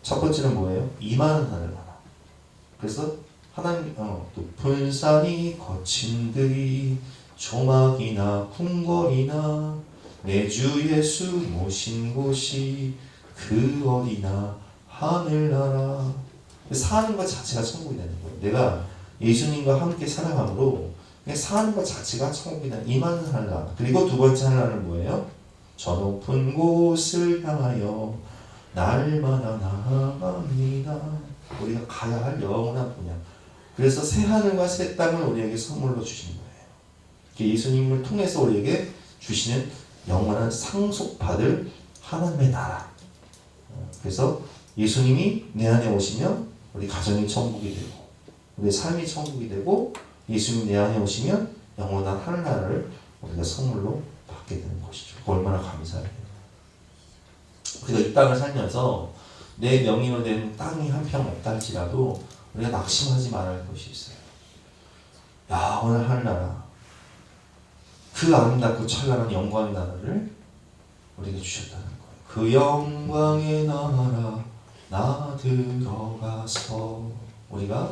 Speaker 1: 첫 번째는 뭐예요? 임하는 하늘 나라. 그래서 하나님 높은 산이 거친 들이 조막이나 궁궐이나 내 주 예수 모신 곳이 그 어디나 하늘나라. 사는 것 자체가 천국이 되는 거예요. 내가 예수님과 함께 살아감으로 사는 것 자체가 천국이 되는 임하는 하늘나라. 그리고 두 번째 하늘나라는 뭐예요? 저 높은 곳을 향하여 날마다 나아갑니다. 우리가 가야 할 영원한 분야. 그래서 새 하늘과 새 땅을 우리에게 선물로 주신 거예요. 예수님을 통해서 우리에게 주시는 영원한 상속받을 하나님의 나라. 그래서 예수님이 내 안에 오시면 우리 가정이 천국이 되고 우리 삶이 천국이 되고 예수님 내 안에 오시면 영원한 하늘나라를 우리가 선물로 받게 되는 것이죠. 얼마나 감사해요. 우리가 이 땅을 살면서 내 명의로 된 땅이 한 평 없다 할지라도 우리가 낙심하지 말아야 할 것이 있어요. 야, 오늘 하늘나라, 그 아름답고 찬란한 영광의 나라를 우리에게 주셨다는 거예요. 그 영광의 나라 나 들어가서 우리가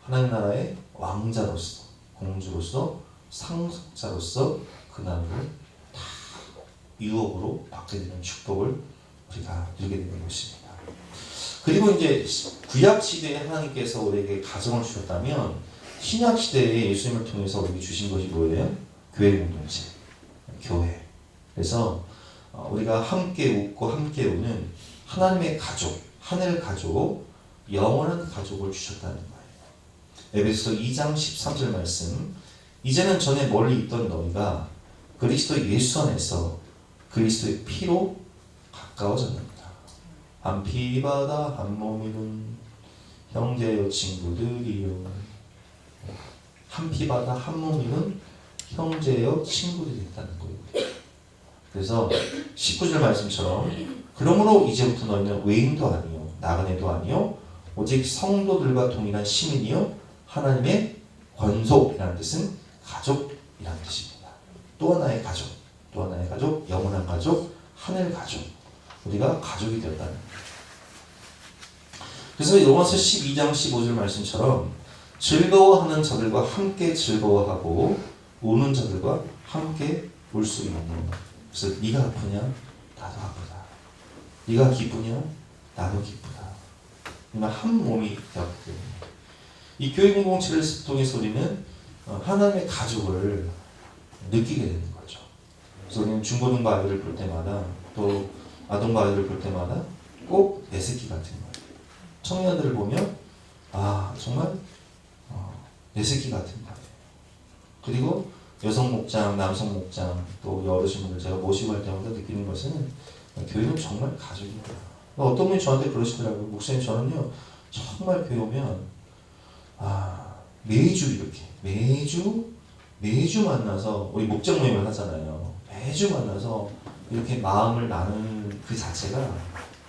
Speaker 1: 하나님 나라의 왕자로서 공주로서 상속자로서 그 나라를 다 유업으로 받게 되는 축복을 우리가 누리게 되는 것입니다. 그리고 이제 구약 시대에 하나님께서 우리에게 가정을 주셨다면 신약 시대에 예수님을 통해서 우리에게 주신 것이 뭐예요? 교회 공동체, 교회. 그래서 우리가 함께 웃고 함께 우는 하나님의 가족, 하늘 가족, 영원한 가족을 주셨다는 거예요. 에베소서 2장 13절 말씀. 이제는 전에 멀리 있던 너희가 그리스도 예수 안에서 그리스도의 피로 가까워졌습니다. 한 피바다 한 몸이군 형제여 친구들이요. 한 피바다 한 몸이군 형제여 친구들이 됐다는 거예요. 그래서 19절 말씀처럼 그러므로 이제부터 너희는 외인도 아니요 나그네도 아니요 오직 성도들과 동일한 시민이요 하나님의 권속이라는 뜻은 가족이라는 뜻입니다. 또 하나의 가족, 또 하나의 가족, 영원한 가족, 하늘 가족. 우리가 가족이 되었다는 거예요. 그래서 로마서 12장 15절 말씀처럼 즐거워하는 자들과 함께 즐거워하고 우는 자들과 함께 울 수 있는. 그래서 네가 아프냐? 나도 아프다. 네가 기쁘냐? 나도 기쁘다. 한 몸이 되었기 때문에 이 교회 공동체를 통해서 우리는 하나님의 가족을 느끼게 되는 거죠. 그래서 우리는 중고등부 아이들을 볼 때마다 또 아동부 아이들을 볼 때마다 꼭 내 새끼 같은 거예요. 청년들을 보면 정말 내 새끼 같은 거예요. 그리고 여성 목장, 남성 목장 또 어르신분들 제가 모시고 할 때마다 느끼는 것은 교회는 정말 가족이다. 어떤 분이 저한테 그러시더라고요. 목사님 저는요 정말 교회 오면 매주 이렇게 매주 만나서 우리 목장 모임을 하잖아요. 매주 만나서 이렇게 마음을 나누는 그 자체가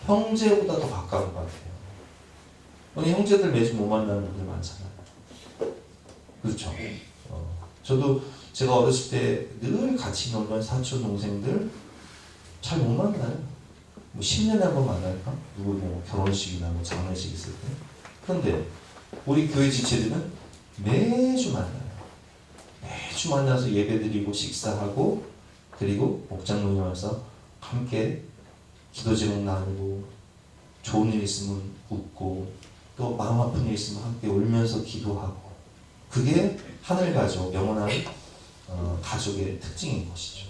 Speaker 1: 형제보다 더 가까운 것 같아요. 아니 형제들 매주 못 만나는 분들 많잖아요. 그렇죠? 저도 제가 어렸을 때 늘 같이 놀던 사촌 동생들 잘 못 만나요. 뭐 10년에 한 번 만날까? 누구 뭐 결혼식이나 뭐 장례식 있을 때. 그런데 우리 교회 지체들은 매주 만나요. 매주 만나서 예배드리고 식사하고 그리고 목장로님 와서 함께 기도 제목 나누고 좋은 일 있으면 웃고 또 마음 아픈 일 있으면 함께 울면서 기도하고 그게 하늘 가족, 영원한 가족의 특징인 것이죠.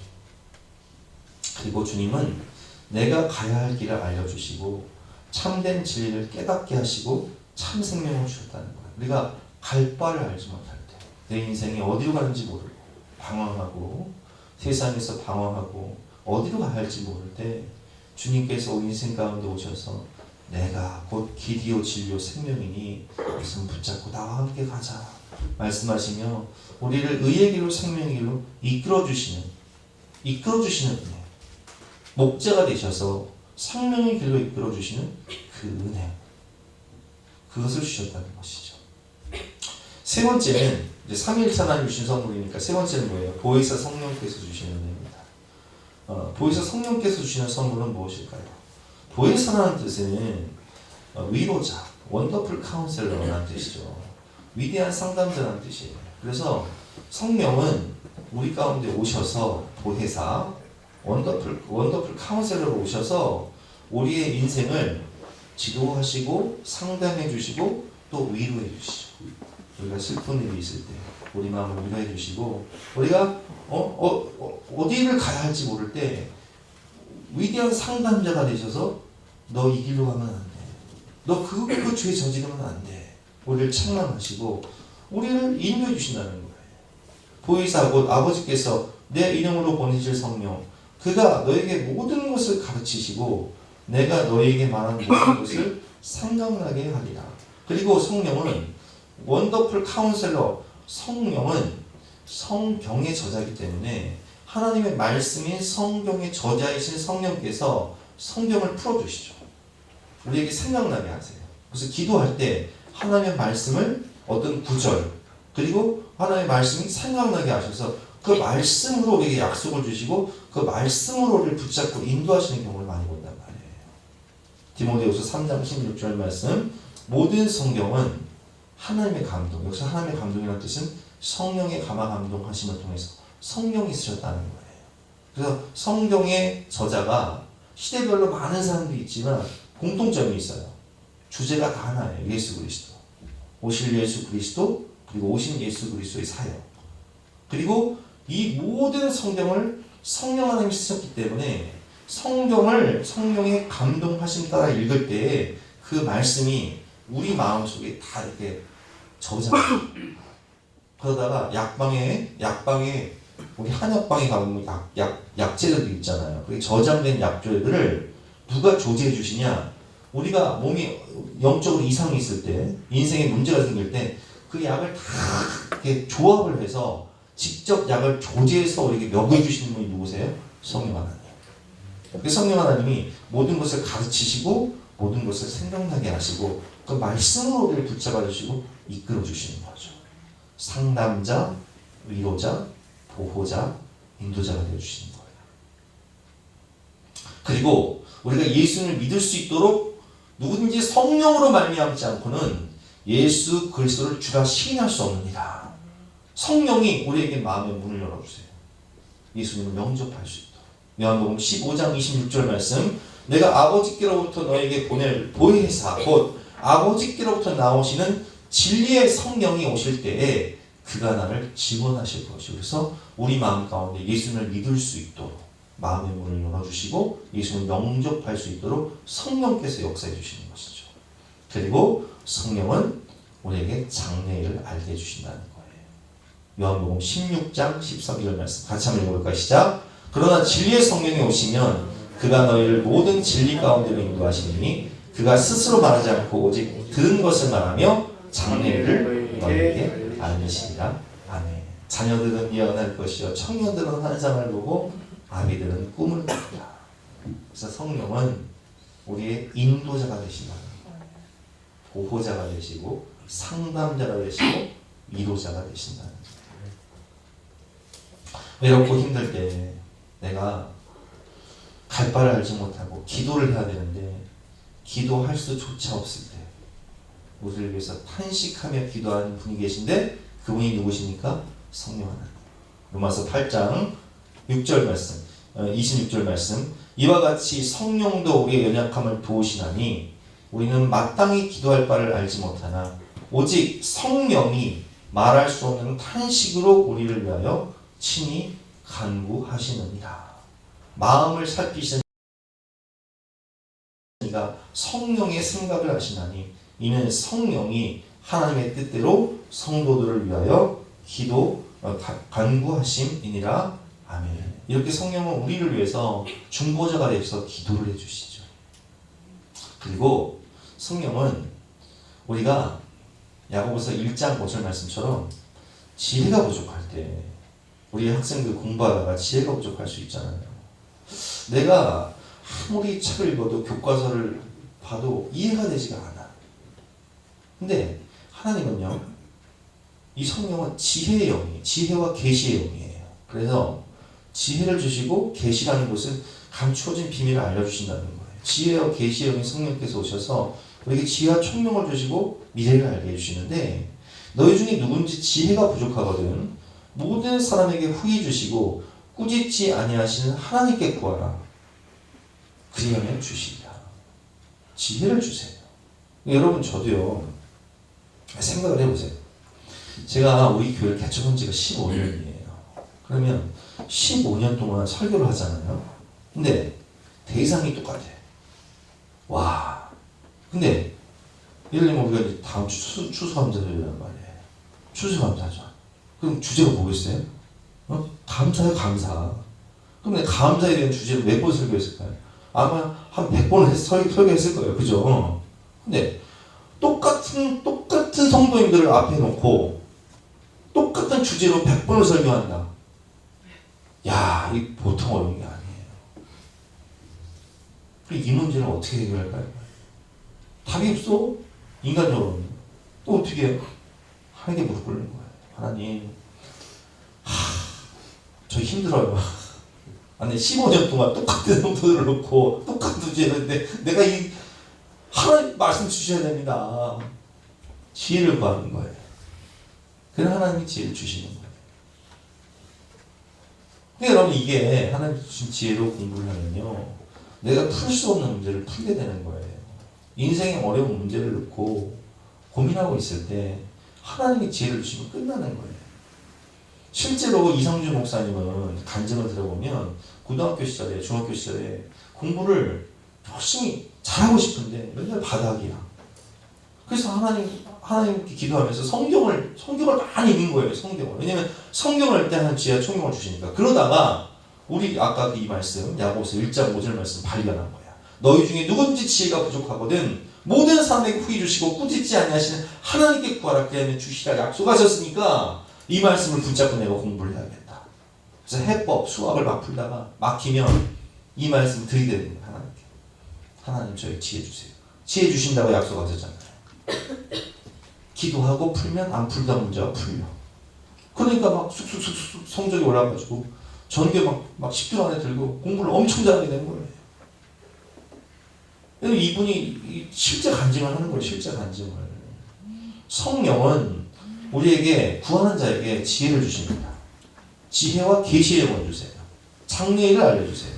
Speaker 1: 그리고 주님은 내가 가야 할 길을 알려주시고 참된 진리를 깨닫게 하시고 참 생명을 주셨다는 거예요. 우리가 갈 바를 알지 못할 때 내 인생이 어디로 가는지 모르고 방황하고 세상에서 방황하고 어디로 가야 할지 모를 때 주님께서 우리 인생 가운데 오셔서 내가 곧 길이요 진리요 생명이니 우선 붙잡고 나와 함께 가자 말씀하시며 우리를 의의 길로 생명의 길로 이끌어주시는 은혜 목자가 되셔서 생명의 길로 이끌어주시는 그 은혜 그것을 주셨다는 것이죠. 세 번째는 이제 삼위일체 하나님 주신 선물이니까 세 번째는 뭐예요? 보혜사 성령께서 주시는 은혜입니다. 보혜사 성령께서 주시는 선물은 무엇일까요? 보혜사라는 뜻은 위로자, 원더풀 카운셀러라는 뜻이죠. 위대한 상담자라는 뜻이에요. 그래서 성령은 우리 가운데 오셔서 보혜사, 원더풀 카운셀러로 오셔서 우리의 인생을 지도하시고 상담해 주시고 또 위로해 주시죠. 우리가 슬픈 일이 있을 때 우리 마음을 위로해 주시고 우리가 어디를 가야 할지 모를 때 위대한 상담자가 되셔서 너 이 길로 가면 안 돼. 너 그 죄 저지르면 안 돼. 우리를 책망하시고 우리를 인도해 주신다는 거예요. 보혜사 곧 아버지께서 내 이름으로 보내실 성령 그가 너에게 모든 것을 가르치시고 내가 너에게 말한 모든 것을 생각나게 하리라. 그리고 성령은 원더풀 카운셀러 성령은 성경의 저자이기 때문에 하나님의 말씀인 성경의 저자이신 성령께서 성경을 풀어주시죠. 우리에게 생각나게 하세요. 그래서 기도할 때 하나님의 말씀을 어떤 구절 그리고 하나님의 말씀이 생각나게 하셔서 그 말씀으로 우리에게 약속을 주시고 그 말씀으로 우리를 붙잡고 인도하시는 경우를 많이 본단 말이에요. 디모데후서 3장 16절 말씀 모든 성경은 하나님의 감동 여기서 하나님의 감동이라는 뜻은 성령의 감화 감동하심을 통해서 성령이 쓰셨다는 거예요. 그래서 성경의 저자가 시대별로 많은 사람들이 있지만 공통점이 있어요. 주제가 다 하나예요. 예수 그리스도. 오실 예수 그리스도 그리고 오신 예수 그리스도의 사역. 그리고 이 모든 성경을 성령 하나님이 쓰셨기 때문에 성령의 감동하심 따라 읽을 때에 그 말씀이 우리 마음속에 다 이렇게 저장돼요. 그러다가 약방에 우리 한약방에 가보면 약재들도 있잖아요. 그 저장된 약재들을 누가 조제해 주시냐? 우리가 몸이 영적으로 이상이 있을 때, 인생에 문제가 생길 때 그 약을 다 이렇게 조합을 해서 직접 약을 조제해서 우리에게 먹여주시는 분이 누구세요? 성령 하나님. 그 성령 하나님이 모든 것을 가르치시고 모든 것을 생각나게 하시고 그 말씀으로 우리를 붙잡아 주시고 이끌어 주시는 거죠. 상담자, 위로자, 보호자, 인도자가 되어주시는 거예요. 그리고 우리가 예수님을 믿을 수 있도록 누구든지 성령으로 말미암지 않고는 예수 그리스도를 주라 시인할 수 없느니라. 성령이 우리에게 마음의 문을 열어주세요. 예수님을 영접할 수 있도록. 요한복음 15장 26절 말씀 내가 아버지께로부터 너에게 보낼 보혜사 곧 아버지께로부터 나오시는 진리의 성령이 오실 때에 그가 나를 지원하실 것이요. 그래서 우리 마음 가운데 예수님을 믿을 수 있도록 마음의 문을 열어주시고 예수님을 영접할 수 있도록 성령께서 역사해 주시는 것이죠. 그리고 성령은 우리에게 장래일을 알게 해주신다는 거예요. 요한복음 16장 13절 말씀 같이 한번 읽어볼까요? 시작. 그러나 진리의 성령이 오시면 그가 너희를 모든 진리 가운데로 인도하시니 그가 스스로 말하지 않고 오직 들은 것을 말하며 장래일을 너희에게 알리시리라. 아멘. 자녀들은 예언할 것이요 청년들은 환상을 보고 아비들은 꿈을 꾼다. 그래서 성령은 우리의 인도자가 되신다. 보호자가 되시고 상담자가 되시고 위로자가 되신다. 외롭고 힘들 때 내가 갈 바를 알지 못하고 기도를 해야 되는데 기도할 수조차 없을 때 우리를 위해서 탄식하며 기도하는 분이 계신데 그분이 누구십니까? 성령 하나님. 로마서 8장 6절 말씀, 26절 말씀. 이와 같이 성령도 우리의 연약함을 도우시나니 우리는 마땅히 기도할 바를 알지 못하나 오직 성령이 말할 수 없는 탄식으로 우리를 위하여 친히 간구하시느니라. 마음을 살피시는 이가 성령의 생각을 하시나니 이는 성령이 하나님의 뜻대로 성도들을 위하여 간구하심이니라. 아멘. 이렇게 성령은 우리를 위해서 중보자가 되셔서 기도를 해주시죠. 그리고 성령은 우리가 야고보서 1장 5절 말씀처럼 지혜가 부족할 때 우리 학생들 공부하다가 지혜가 부족할 수 있잖아요. 내가 아무리 책을 읽어도 교과서를 봐도 이해가 되지가 않아. 근데 하나님은요, 이 성령은 지혜의 영이에요. 지혜와 계시의 영이에요. 그래서 지혜를 주시고 계시라는 것은 감추어진 비밀을 알려주신다는 거예요. 지혜와 계시의 영인 성령께서 오셔서 우리에게 지혜와 총명을 주시고 미래를 알게 해주시는데 너희 중에 누군지 지혜가 부족하거든 모든 사람에게 후히 주시고 꾸짖지 아니하시는 하나님께 구하라. 그리하면 주시리라. 지혜를 주세요. 여러분 저도요 생각을 해보세요. 제가 우리 교회를 개척한 지가 15년이에요. 그러면 15년 동안 설교를 하잖아요. 근데 대상이 똑같아요. 와. 근데 예를 들면 우리가 이제 다음 주 추수감사절이란 말이에요. 추수감사절. 그럼 주제가 뭐겠어요? 감사요, 감사. 그럼 내가 감사에 대한 주제를 몇 번 설교했을까요? 아마 한 100번을 설교했을 거예요. 그죠? 근데 똑같은 성도님들을 앞에 놓고 똑같은 주제로 100번을 설교한다. 야, 이 보통 어려운 게 아니에요. 이 문제를 어떻게 해결할까요? 답이 없어. 인간적으로는. 또 어떻게 해요? 하나님께 무릎 꿇는 거예요. 하나님, 저 힘들어요. 아니 15년 동안 똑같은 성도들을 놓고 똑같은 주제인데 내가 이 하나님 말씀 주셔야 됩니다. 지혜를 구하는 거예요. 그래서 하나님이 지혜를 주시는 거예요. 근데 여러분 이게 하나님 주신 지혜로 공부를 하면요 내가 풀 수 없는 문제를 풀게 되는 거예요. 인생의 어려운 문제를 놓고 고민하고 있을 때 하나님이 지혜를 주시면 끝나는 거예요. 실제로 이상준 목사님은 간증을 들어보면 고등학교 시절에 중학교 시절에 공부를 열심히 잘하고 싶은데 맨날 바닥이야. 그래서 하나님께 기도하면서 성경을 많이 읽는 거예요. 성경을. 왜냐면 성경을 할 때 하나님 지혜와 총명을 주시니까. 그러다가 우리 아까 이 말씀 야고보서 1장 5절 말씀 발견한 거야. 너희 중에 누군지 지혜가 부족하거든 모든 사람에게 후히 주시고 꾸짖지 아니하시는 하나님께 구하라. 그러면 주시라 약속하셨으니까 이 말씀을 붙잡고 내가 공부를 해야겠다. 그래서 해법, 수학을 막 풀다가 막히면 이 말씀 들이대는 거예요. 하나님께. 하나님 저희 지혜 주세요. 지혜 주신다고 약속하셨잖아요. 기도하고 풀면 안 풀다 문제가 풀려. 그러니까 막 쑥쑥쑥 성적이 올라가지고 전교 막 10등 안에 들고 공부를 엄청 잘하게 되는 거예요. 이분이 실제 간증을 하는 거예요. 실제 간증을. 성령은 우리에게 구하는 자에게 지혜를 주십니다. 지혜와 계시의 영을 주세요. 장래일을 알려주세요.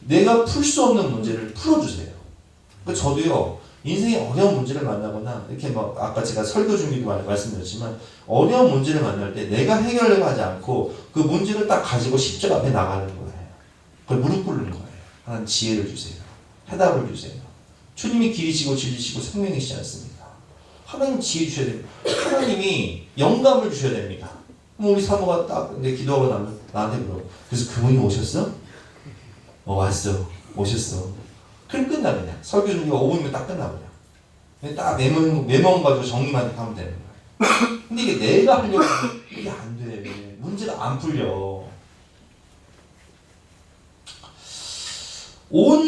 Speaker 1: 내가 풀 수 없는 문제를 풀어주세요. 저도요 인생의 어려운 문제를 만나거나 이렇게 막 아까 제가 설교 준비도 말씀드렸지만 어려운 문제를 만날 때 내가 해결하려고 하지 않고 그 문제를 딱 가지고 십자가 앞에 나가는 거예요. 그걸 무릎 꿇는 거예요. 하나님 지혜를 주세요. 해답을 주세요. 주님이 길이시고 진리시고 생명이시지 않습니까? 하나님 지혜 주셔야 됩니다. 하나님이 영감을 주셔야 됩니다. 그럼 우리 사모가 딱 내 기도하고 나면 나한테 물어. 그래서 그분이 오셨어? 왔어. 오셨어. 그럼 끝나 그냥. 설교 준비가 5분이면 딱 끝나버려. 딱 메모만 가지고 정리만 하면 되는 거야. 근데 이게 내가 하려고 하면 이게 안 돼. 문제가 안 풀려.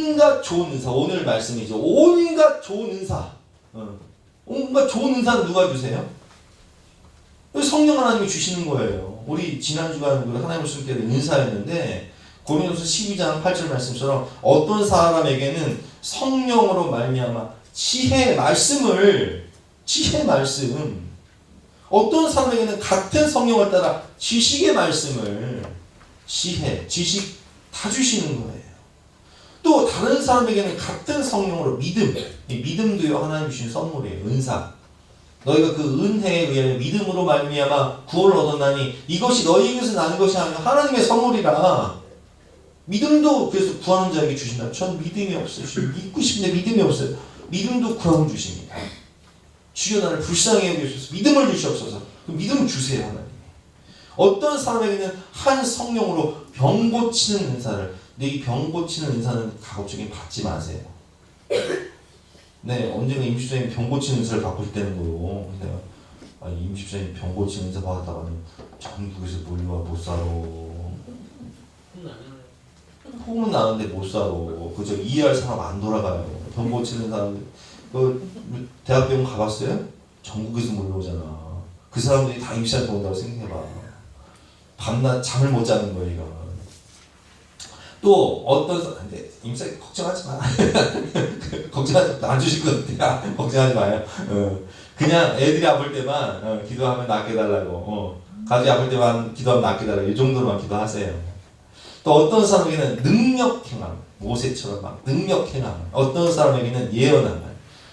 Speaker 1: 온갖 좋은 은사, 오늘 말씀이죠. 온갖 좋은 은사. 온갖 좋은 은사는 누가 주세요? 성령 하나님이 주시는 거예요. 우리 지난 주간 하나님을 숨게 된 은사였는데 고린도서 12장 8절 말씀처럼 어떤 사람에게는 성령으로 말미암아 지혜 말씀, 어떤 사람에게는 같은 성령을 따라 지식의 말씀을, 지식 다 주시는 거예요. 또 다른 사람에게는 같은 성령으로 믿음, 이 믿음도요 하나님 주신 선물이에요. 은사. 너희가 그 은혜에 의하여 믿음으로 말미암아 구원을 얻었나니 이것이 너희에게서 나는 것이 아니라 하나님의 선물이라. 믿음도 그래서 구하는 자에게 주신다. 전 믿음이 없어요. 믿고 싶은데 믿음이 없어요. 믿음도 구하면 주십니다. 주여 나를 불쌍히 여기소서. 믿음을 주시옵소서. 그 믿음을 주세요 하나님. 어떤 사람에게는 한 성령으로 병 고치는 은사를. 근데 이 병 고치는 은사는 가급적이면 받지 마세요. 네, 언젠가 임십자님 병 고치는 은사를 받고 싶다는 거요. 내가 임십자님 병 고치는 은사 받았다가는 전국에서 몰려와 못 살아. 소문 나는데 못 살아. 그저 이해할 사람 안 돌아가요. 병 고치는 사람들. 대학병원 가봤어요? 전국에서 몰려오잖아. 그 사람들이 다 임시한테 온다고 생각해봐. 밤낮 잠을 못 자는 거예요, 이거. 또 어떤 근데 임시 걱정하지 마. 걱정하지 마. 안 주실 것 같아. 걱정하지 마요. 그냥 애들이 아플 때만 기도하면 낫게 달라고. 가족이 아플 때만 기도하면 낫게 달라고. 이 정도로만 기도하세요. 또 어떤 사람에게는 능력 행함, 모세처럼 막 능력 행함. 어떤 사람에게는 예언함을,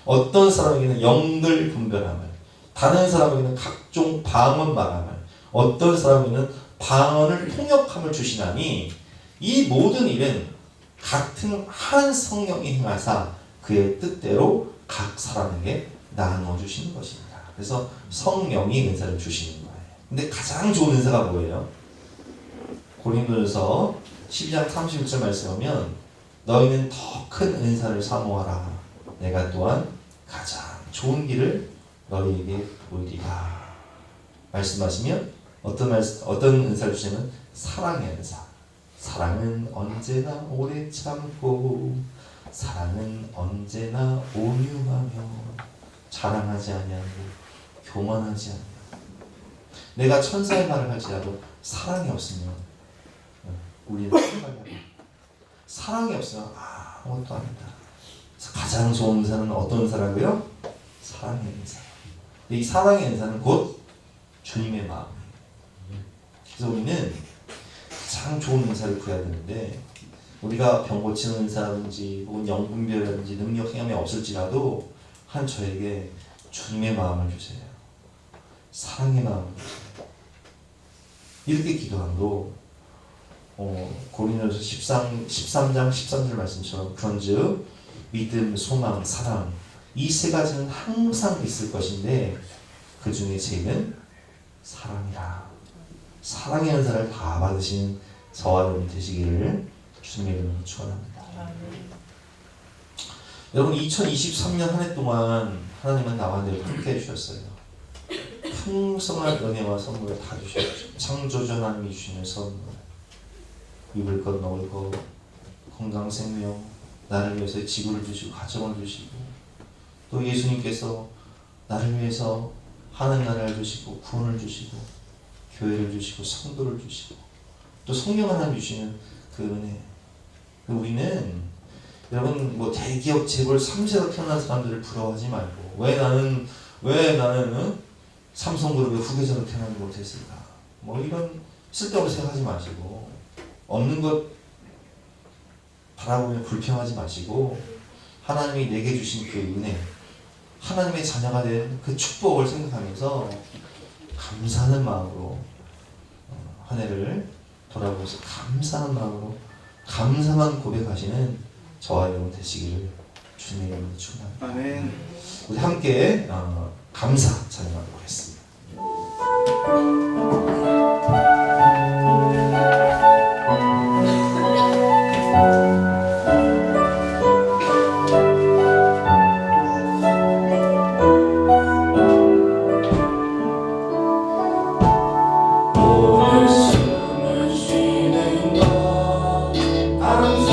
Speaker 1: 어떤 사람에게는 영들 분별함을, 다른 사람에게는 각종 방언 말함을, 어떤 사람에게는 방언을 통역함을 주시나니 이 모든 일은 같은 한 성령이 행하사 그의 뜻대로 각 사람에게 나누어 주시는 것입니다. 그래서 성령이 은사를 주시는 거예요. 근데 가장 좋은 은사가 뭐예요? 고린도전서 12장 31절 말씀하면 너희는 더 큰 은사를 사모하라. 내가 또한 가장 좋은 길을 너희에게 보이리라. 말씀하시면 어떤 은사를 주시면 사랑의 은사. 사랑은 언제나 오래 참고 사랑은 언제나 온유하며 자랑하지 아니하고 교만하지 아니하고. 내가 천사의 말을 할지라도 사랑이 없으면 우리는 사랑이 없으면 아무것도 아니다. 가장 좋은 은사는 어떤 은사라고요? 사랑의 은사. 이 사랑의 은사는 곧 주님의 마음이에요. 그래서 우리는 가장 좋은 은사를 구해야 되는데 우리가 병 고치는 은사라든지 혹은 영분별이라든지 능력 행함이 없을지라도 한 저에게 주님의 마음을 주세요. 사랑의 마음을 주세요. 이렇게 기도함으로 고린도서 13장 13절 말씀처럼 그런즉 믿음, 소망, 사랑 이 세 가지는 항상 있을 것인데 그 중에 제일은 사랑이라. 사랑의 은사를 다 받으신 저와 여러분 되시기를 주님의 이름으로 축원합니다. 여러분 2023년 한 해 동안 하나님은 나와 늘 함께 해주셨어요. 풍성한 은혜와 선물을 다 주셨죠. 창조주 하나님이 주시는 선물, 입을 것 먹을 것, 건강 생명, 나를 위해서 지구를 주시고 가정을 주시고 또 예수님께서 나를 위해서 하는 나라를 주시고 구원을 주시고 교회를 주시고 성도를 주시고 또 성령 하나님 주시는 그 은혜. 우리는 여러분 뭐 대기업 재벌 3세로 태어난 사람들을 부러워하지 말고 왜 나는 삼성그룹의 후계자로 태어나지 못했을까 뭐 이런 쓸데없는 생각하지 마시고 없는 것 바라보며 불평하지 마시고 하나님이 내게 주신 그 은혜, 하나님의 자녀가 된 그 축복을 생각하면서 감사하는 마음으로 한 해를 돌아보면서 감사한 마음으로 감사만 고백하시는 저와 여러분 되시기를 주님의 이름으로 축원합니다.
Speaker 2: 아멘.
Speaker 1: 우리 함께 감사 찬양하도록 하겠습니다.
Speaker 4: 오늘 숨을 쉬는 것 감사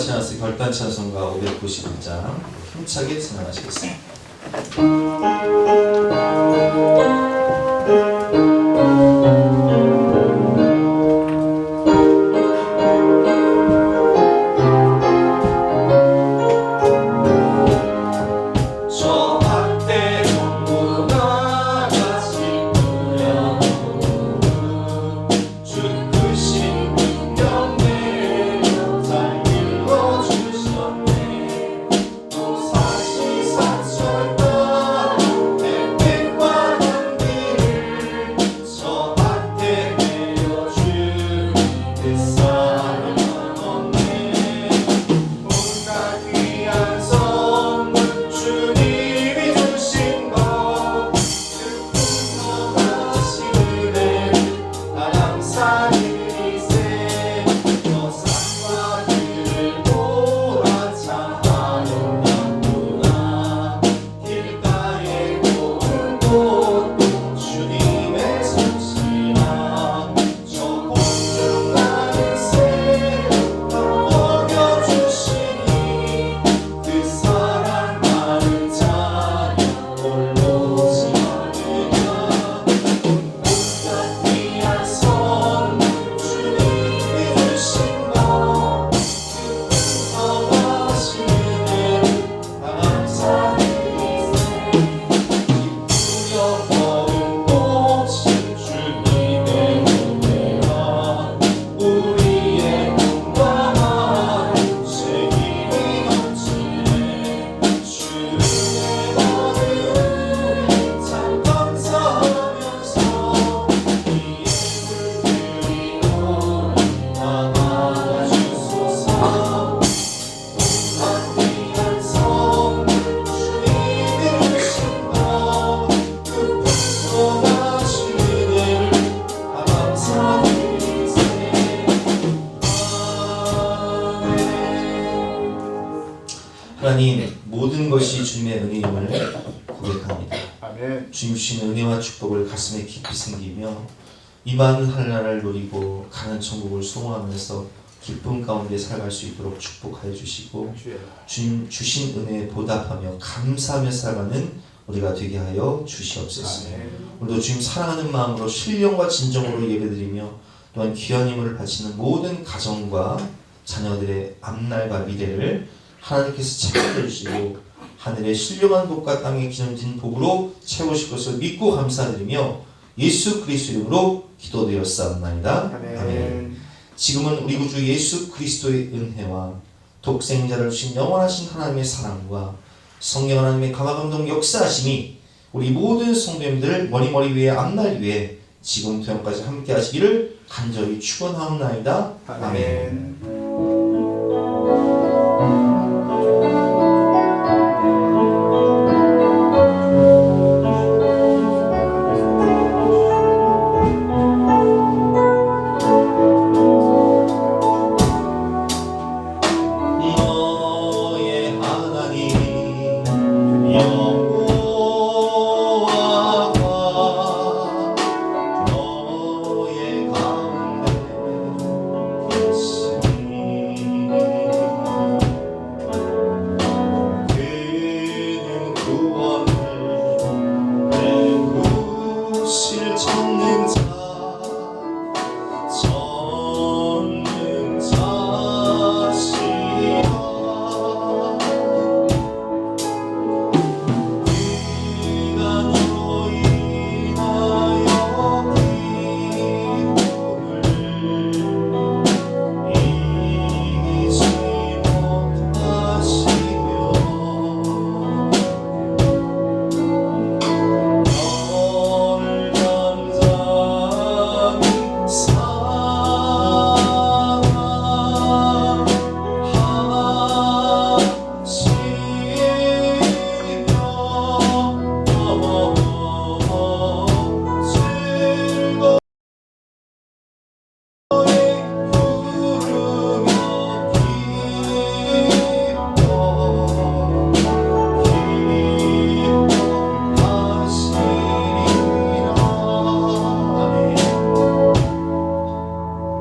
Speaker 1: 찬양스 결단 찬송가 591장 힘차게 찬양하시겠습니다. 하나님, 모든 것이 주님의 은혜임을 고백합니다.
Speaker 2: 아멘.
Speaker 1: 주님 주신 은혜와 축복을 가슴에 깊이 숨기며 이 많은 한나라를 누리고 가는 천국을 소망하면서 기쁨 가운데 살아갈 수 있도록 축복하여 주시고 주님 주신 은혜에 보답하며 감사하며 살아가는 우리가 되게 하여 주시옵소서. 오늘도 주님 사랑하는 마음으로 신령과 진정으로 예배드리며 또한 귀한 힘을 바치는 모든 가정과 자녀들의 앞날과 미래를 하나님께서 책임져 주시고 하늘의 신령한 복과 땅의 기념진 복으로 채우실 것을 믿고 감사드리며 예수 그리스도 이름으로 기도드렸사옵나이다. 아멘. 지금은 우리 구주 예수 그리스도의 은혜와 독생자를 주신 영원하신 하나님의 사랑과 성령 하나님의 감화감동 역사하심이 우리 모든 성도님들 머리 위에 앞날 위에 지금부터 영까지 함께 하시기를 간절히 축원하옵나이다. 아멘.